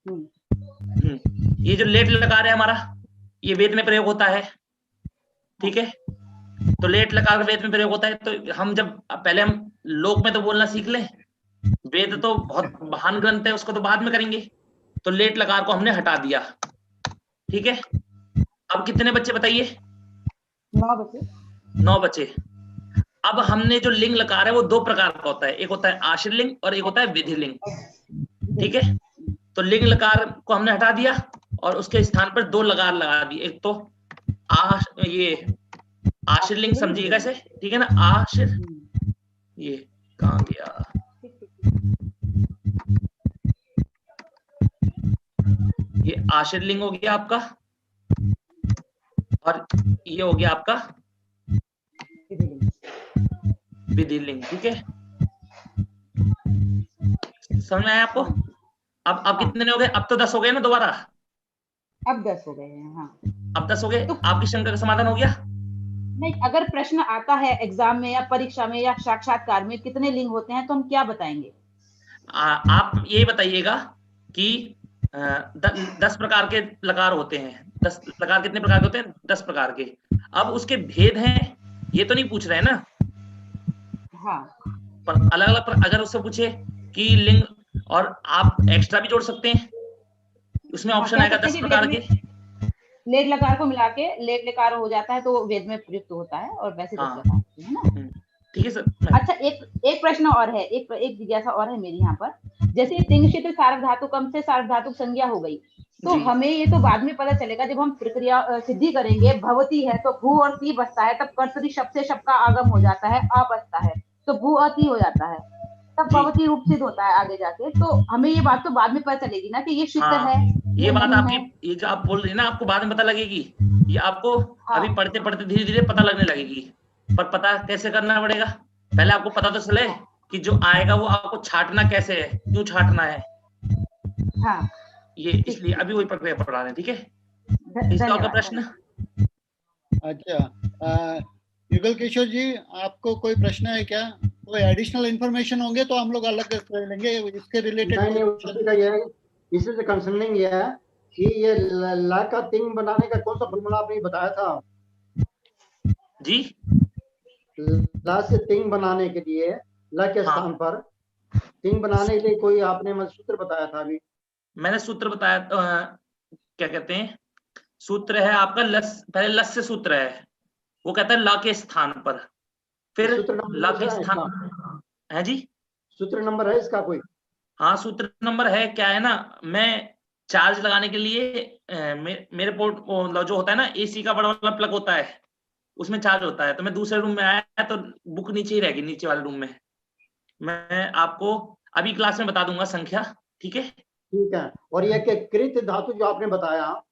ये जो लेट लकार है हमारा, ये वेद में प्रयोग होता है, ठीक है। तो लेट लकार वेद में प्रयोग होता है, तो हम जब पहले हम लोक में तो बोलना सीख लें, वेद तो बहुत महान ग्रंथ है, उसको तो बाद में करेंगे। तो लेट लकार को हमने हटा दिया, ठीक है। अब कितने बच्चे बताइए? 9 बचे। 9 बचे। अब हमने जो लिंग लकार है वो 2 प्रकार का होता है, एक होता है आश्रय लिंग और एक होता है विधि लिंग, ठीक है। तो लिंग लकार को हमने हटा दिया और उसके स्थान पर 2 लकार लगा दिए। एक तो ये आश्रय लिंग समझिएगा इसे, ठीक है ना। आश्रय, ये कहाँ गया, ये आश्रय लिंग हो गया आपका, और ये हो गया आपका विधि लिंग, ठीक है। समझ में आया आपको? अब कितने हो गए? अब तो 10 हो गए ना दोबारा? अब 10 हो गए हैं, हाँ। अब 10 हो गए। तो आपकी शंका का समाधान हो गया? नहीं, अगर प्रश्न आता है एग्जाम में या परीक्षा में या साक्षात्कार में कितने लिंग होते हैं तो हम क्या बताएंगे? आप ये बताइएगा कि 10 प्रकार के लकार होते हैं। 10 लकार कितने प्रकार के होते हैं? 10 प्रकार के। अब उसके भेद हैं ये तो नहीं पूछ रहे हैं ना? हाँ। पर अलग अलग अगर उससे पूछे कि लिंग, और आप एक्स्ट्रा भी जोड़ सकते हैं, उसमें ऑप्शन आएगा 10 प्रकार के। लेट लकार को मिला के लेट लकार हो जाता है तो वेद में प्रयुक्त होता है, और वैसे 10 लकार है ना। ठीक है सर। अच्छा, एक प्रश्न और है, एक जिज्ञासा और है मेरी यहाँ पर। जैसे तिंग क्षेत्र सार्वधातुकम से सार्वधातुक संज्ञा हो गई, तो हमें ये तो बाद में पता चलेगा जब हम प्रक्रिया सिद्धि करेंगे। भवती है तो भू और ती बसता है, तब कर्तरी शब्द से शब्द का आगम हो जाता है, आ बसता है तो भू अति हो जाता है, तब भवती रूप सिद्ध होता है आगे जाके। तो हमें ये बात तो बाद में पता चलेगी ना कि ये सिद्ध है। ये बात आपकी, ये जो आप बोल रही है ना, आपको बाद में पता लगेगी। ये आपको अभी पढ़ते पढ़ते धीरे धीरे पता लगने लगेगी। पर पता कैसे करना पड़ेगा? पहले आपको पता तो चले कि जो आएगा वो आपको छांटना कैसे है, क्यों छांटना है। हाँ। ये इसलिए अभी वही प्रक्रिया पढ़ा रहे हैं, ठीक है। इसका आपका प्रश्न? अच्छा, युगल किशोर जी, आपको कोई प्रश्न है क्या? कोई एडिशनल इन्फॉर्मेशन होंगे तो हम लोग अलग कर लेंगे इसके रिलेटेड। इससे कंसर्निंग ये है कि ये ला का तिंग बनाने का कौन सा फॉर्मूला आपने बताया था जी? ला से तिंग बनाने के लिए, ला के स्थान पर तिंग बनाने के लिए कोई आपने सूत्र बताया था? अभी मैंने सूत्र बताया, क्या कहते हैं, सूत्र है आपका लस, पहले लस से सूत्र है, वो कहता है ला के स्थान पर, फिर ला के स्थान है जी। सूत्र नंबर है इसका कोई? हाँ, सूत्र नंबर है। क्या है ना, मैं चार्ज लगाने के लिए मेरे पोर्ट जो होता है ना, एसी का बड़ा वाला प्लग होता है, उसमें चार्ज होता है। तो मैं दूसरे रूम में आया तो बुक नीचे ही रहेगी, नीचे वाले रूम में। मैं आपको अभी क्लास में बता दूंगा संख्या, ठीक है? ठीक है। और ये कृत धातु जो आपने बताया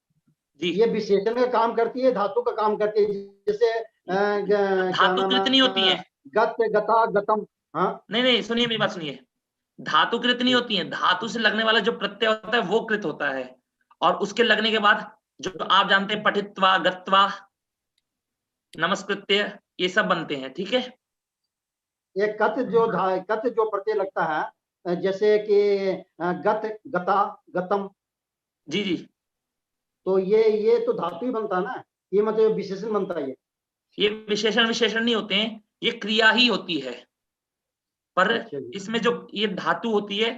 जी, ये विशेषण का काम करती है, धातु का काम करती है? जैसे धातु कृत नहीं होती है, गत, गता, गतम। हाँ, नहीं, सुनिए मेरी बात सुनिए। धातु कृत नहीं होती है, धातु से लगने वाला जो प्रत्यय होता है वो कृत होता है, और उसके लगने के बाद जो आप जानते हैं पठित्वा, गत्वा, नमस्कृत्य, ये सब बनते हैं, ठीक है। ये कत जो प्रत्यय लगता है, जैसे कि गत, गता, गतम। जी, तो ये तो धातु ही बनता है ना, ये मतलब विशेषण बनता है। ये विशेषण नहीं होते हैं, ये क्रिया ही होती है। पर इसमें जो ये धातु होती है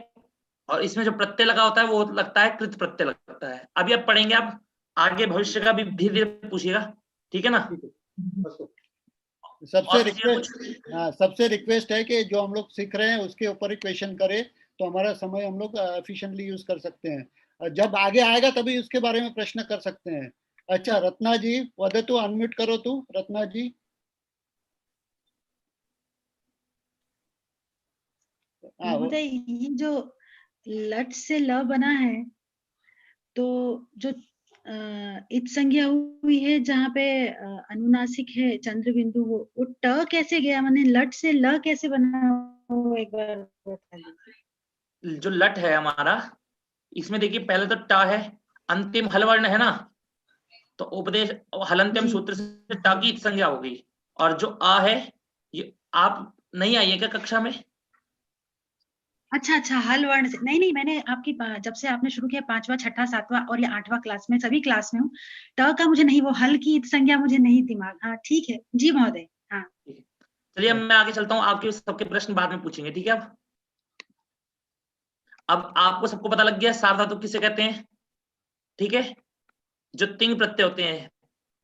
और इसमें जो प्रत्यय लगा होता है वो लगता है कृत प्रत्यय लगता है। अभी आप पढ़ेंगे, आप आगे भविष्य का भी धीरे धीरे पूछिएगा, ठीक है ना। सबसे रिक्वेस्ट है कि जो हम लोग सीख रहे हैं उसके ऊपर ही क्वेश्चन करें, तो हमारा समय हम लोग एफिशिएंटली यूज कर सकते हैं। जब आगे आएगा तभी उसके बारे में प्रश्न कर सकते हैं। अच्छा, रत्ना जी वदतु, अनम्यूट करो तू रत्ना जी। महोदय, ये जो लट से ल बना है, तो जो इत संज्ञा हुई है जहाँ पे अनुनासिक है चंद्र बिंदु, वो ट कैसे गया? माने लट से ल कैसे बना, वो एक बार बता दीजिए। जो लट है हमारा, इसमें देखिए पहले तो ट है, अंतिम हल वर्ण है ना, तो उपदेश हलंत्यम सूत्र से ट की इत संज्ञा हो गई। और जो आ है, ये आप नहीं आइएगा कक्षा में? अच्छा, हल वर्ण से नहीं, मैंने आपकी जब से आपने शुरू किया 5वां 6ठा 7वां और ये 8वां क्लास में, सभी क्लास में हूँ। ट का मुझे नहीं, वो हल की संज्ञा मुझे नहीं दिमाग। हाँ ठीक है जी महोदय। हाँ चलिए अब मैं आगे चलता हूँ, आपके सबके प्रश्न बाद में पूछेंगे, ठीक है। अब आपको सबको पता लग गया सार्वधातुक किसे कहते हैं, ठीक है। जो तिंग प्रत्यय होते हैं,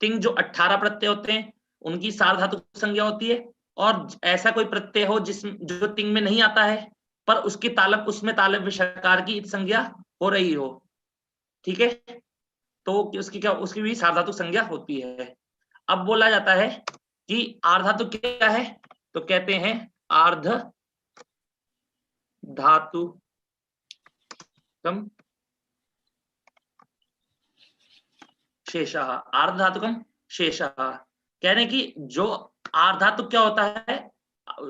तिंग जो 18 प्रत्यय होते हैं उनकी सार्वधातुक संज्ञा होती है। और ऐसा कोई प्रत्यय हो जो तिंग में नहीं आता है पर उसकी उसमें तालव्य षकार की संज्ञा हो रही हो, ठीक है, तो उसकी भी सार्वधातुक संज्ञा होती है। अब बोला जाता है कि आर्धातुक क्या है, तो कहते हैं आर्ध धातुकम शेषः। आर्ध धातुकम शेषः कह रहे हैं कि जो आर्धातुक क्या होता है,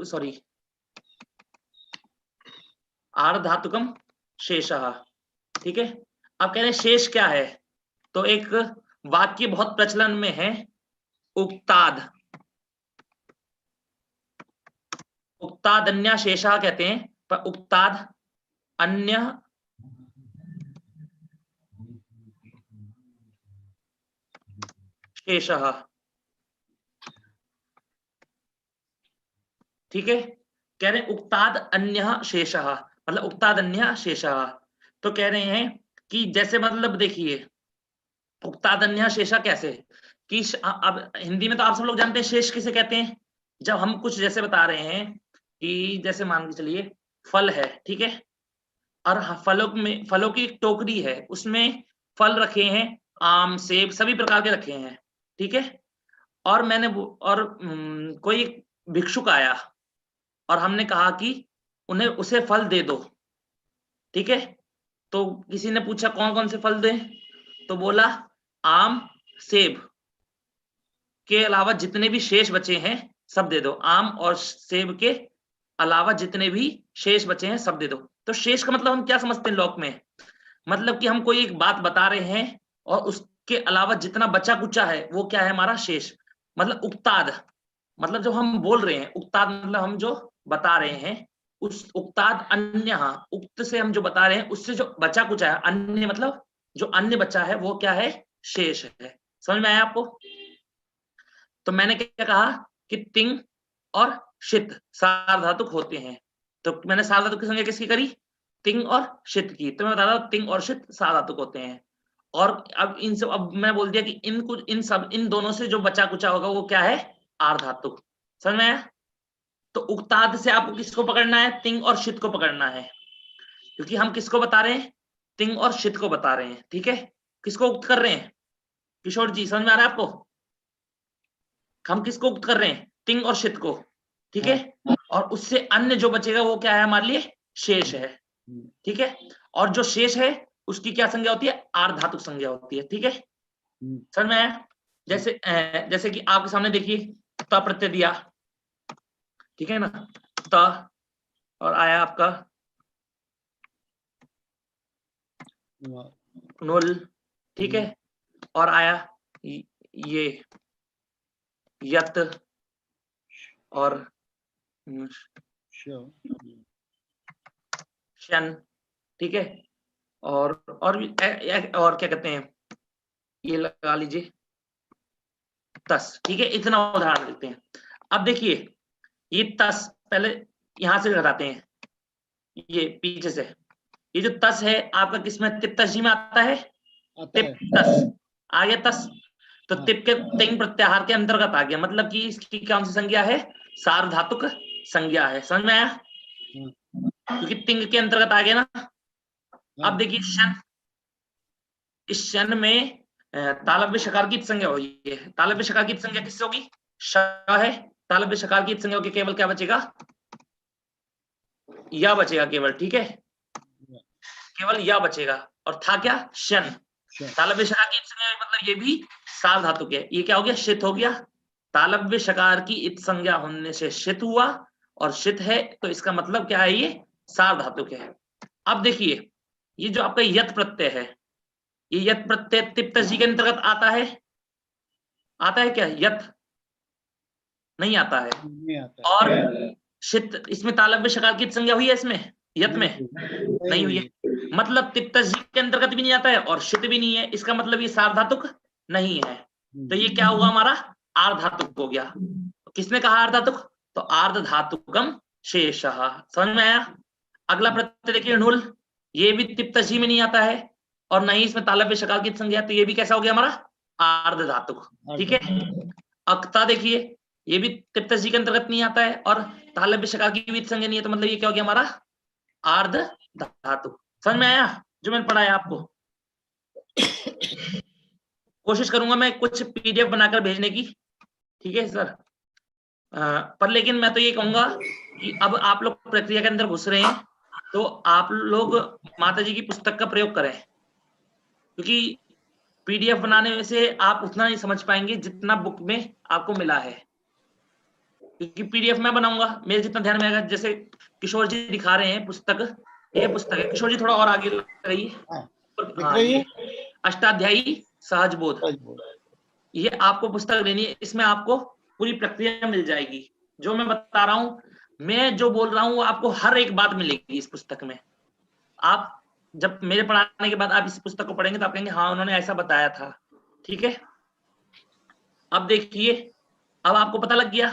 सॉरी, आर्धातुकम शेषः, ठीक है। अब कह रहे हैं शेष क्या है, तो एक वाक्य बहुत प्रचलन में है, उक्ताद, उक्ताद अन्य शेषः कहते हैं, पर उक्ताद अन्य शेषः, ठीक है। कह रहे हैं उक्ताद अन्य शेषः, मतलब उक्ताद अन्य शेषः। तो कह रहे हैं कि जैसे मतलब देखिए उक्ताद अन्य शेषः कैसे कि अब हिंदी में तो आप सब लोग जानते हैं शेष किसे कहते हैं, जब हम कुछ जैसे बता रहे हैं कि जैसे मान के चलिए फल है, ठीक है, और फलों की एक टोकरी है, उसमें फल रखे हैं, आम सेब सभी प्रकार के रखे हैं, ठीक है। और कोई भिक्षुक आया और हमने कहा कि उसे फल दे दो, ठीक है। तो किसी ने पूछा कौन कौन से फल दें, तो बोला आम सेब के अलावा जितने भी शेष बचे हैं सब दे दो, आम और सेब के अलावा जितने भी शेष बचे हैं सब दे दो। तो शेष का मतलब हम क्या समझते हैं लोक में, मतलब कि हम कोई एक बात बता रहे हैं और उसके अलावा जितना बचा कुचा है वो क्या है हमारा शेष। मतलब उक्ताद मतलब जो हम बोल रहे हैं, उक्ताद मतलब हम जो बता रहे हैं, उस उक्ताद अन्य, उक्त से हम जो बता रहे हैं उससे जो बचा कुचा है, अन्य मतलब जो अन्य बचा है वो क्या है, शेष है। समझ में आया आपको। तो मैंने क्या कहा कि तिंग और शित सार्वधातुक होते हैं, तो मैंने सार्वधातुक की संज्ञा किसकी करी, तिंग और शित की। तो मैं बता रहा हूं तिंग और शित सार्वधातुक होते हैं। और अब मैं बोल दिया कि इन दोनों से जो बचा कुचा होगा वो क्या है, आर्धातुक। समझ में आया। तो उक्ताद से आपको किसको पकड़ना है, तिंग और शित को पकड़ना है, क्योंकि हम किसको बता रहे हैं, तिंग और शित को बता रहे हैं, ठीक है। किसको उक्त कर रहे हैं किशोर जी, समझ में आ रहा है आपको। हम किसको उक्त कर रहे हैं, तिंग और शित को, ठीक है। और उससे अन्य जो बचेगा वो क्या है हमारे लिए, शेष है, ठीक है। और जो शेष है उसकी क्या संज्ञा होती है, आर्धातुक संज्ञा होती है, ठीक है। समझ में आया। जैसे कि आपके सामने देखिए त प्रत्यय दिया, ठीक है ना, त, और आया आपका नुल, ठीक है, और आया ये यत और शन, ठीक है। और क्या कहते हैं, ये लगा लीजिए तस, ठीक है। इतना उदाहरण देते हैं। अब देखिए ये तस पहले यहां से घटाते हैं, ये पीछे से, ये जो तस है आपका किसमें, तिप तस जी में आता है, तिप तस आ गया तस। तो तिप के तिंग प्रत्याहार के अंतर्गत आ गया, मतलब कि इसकी कौन सी संज्ञा है, सार्वधातुक संज्ञा है। समझ में आया, क्योंकि तिंग के अंतर्गत आ गया ना। अब देखिए शन, इस शन में तालव्य शकार की संज्ञा हुई है। तालव्य शकार की संज्ञा किससे होगी, श है। तालव्य शकार की संज्ञा होगी, केवल क्या बचेगा, या बचेगा केवल, ठीक है, केवल या बचेगा। और था क्या, शन। तालव्य शकार की संज्ञा मतलब ये भी सार्वधातुक है। ये क्या हो गया, शित हो गया। तालव्य शकार की इत संज्ञा होने से शित हुआ, और शित है तो इसका मतलब क्या है, ये सार्वधातुक है। अब देखिए ये जो आपका यत प्रत्यय है, ये यत प्रत्यय तिप तस जी के अंतर्गत आता है क्या, यत नहीं आता है। और शित, इसमें तालव्य शकार की संज्ञा हुई है इसमें, यत में नहीं हुई है, मतलब तिप्तजी के अंतर्गत भी नहीं आता है और शित भी नहीं है, इसका मतलब ये सार्वधातुक नहीं है। तो ये क्या हुआ हमारा, आर्धातुक हो गया। किसने कहा आर्धातुक, तो आर्धधातुकम शेषः। समझ में आया। अगला प्रत्यय देखिए णुल, ये भी तिप्तजी में नहीं आता है और नहीं इसमें तालव्य शकाल की संज्ञा, तो ये भी कैसा हो गया हमारा, आर्धधातुक। ठीक है। अक्ता देखिए, ये भी तिप्तजी के अंतर्गत नहीं आता है और तालव्य शकाल की भी संज्ञा नहीं है, तो मतलब ये क्या हो गया हमारा, आर्ध धातु। समझ में आया जो मैंने पढ़ाया आपको। कोशिश करूंगा मैं कुछ पीडीएफ बनाकर भेजने की, ठीक है सर। पर लेकिन मैं तो ये कहूंगा कि अब आप लोग प्रक्रिया के अंदर घुस रहे हैं, तो आप लोग माता जी की पुस्तक का प्रयोग करें, क्योंकि पीडीएफ बनाने से आप उतना नहीं समझ पाएंगे जितना बुक में आपको मिला है। क्योंकि पीडीएफ मैं बनाऊंगा, मेरे जितना ध्यान में आएगा, जैसे किशोर जी दिखा रहे हैं पुस्तक, ये पुस्तक है। किशोर जी थोड़ा और आगे रहिए। अष्टाध्यायी सहज बोध, ये आपको पुस्तक लेनी है, इसमें आपको पूरी प्रक्रिया मिल जाएगी। जो मैं बता रहा हूं, मैं जो बोल रहा हूं, आपको हर एक बात मिलेगी इस पुस्तक में। आप जब मेरे पढ़ाने के बाद आप इस पुस्तक को पढ़ेंगे तो आप कहेंगे हाँ उन्होंने ऐसा बताया था। ठीक है। अब देखिए, अब आपको पता लग गया,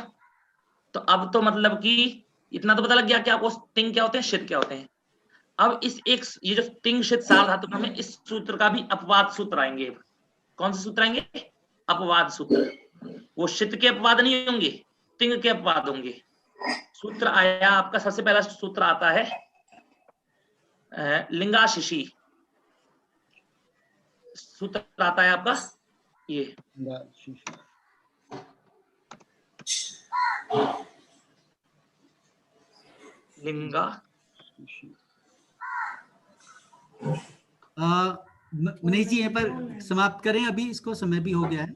तो अब तो मतलब कि इतना तो पता लग गया कि आपको तिंग क्या होते हैं, शित क्या होते हैं। अब इस एक ये जो तिंग शित सार्वधातुक में इस सूत्र का भी अपवाद सूत्र आएंगे। कौन से सूत्र आएंगे, अपवाद सूत्र। वो शित के अपवाद नहीं होंगे, तिंग के अपवाद होंगे। सूत्र आया आपका, सबसे पहला सूत्र आता है लिंगाशिशी सूत्र आता है आपका, ये लिंगा। मनीष जी यहाँ पर समाप्त करें, अभी इसको समय भी हो गया है।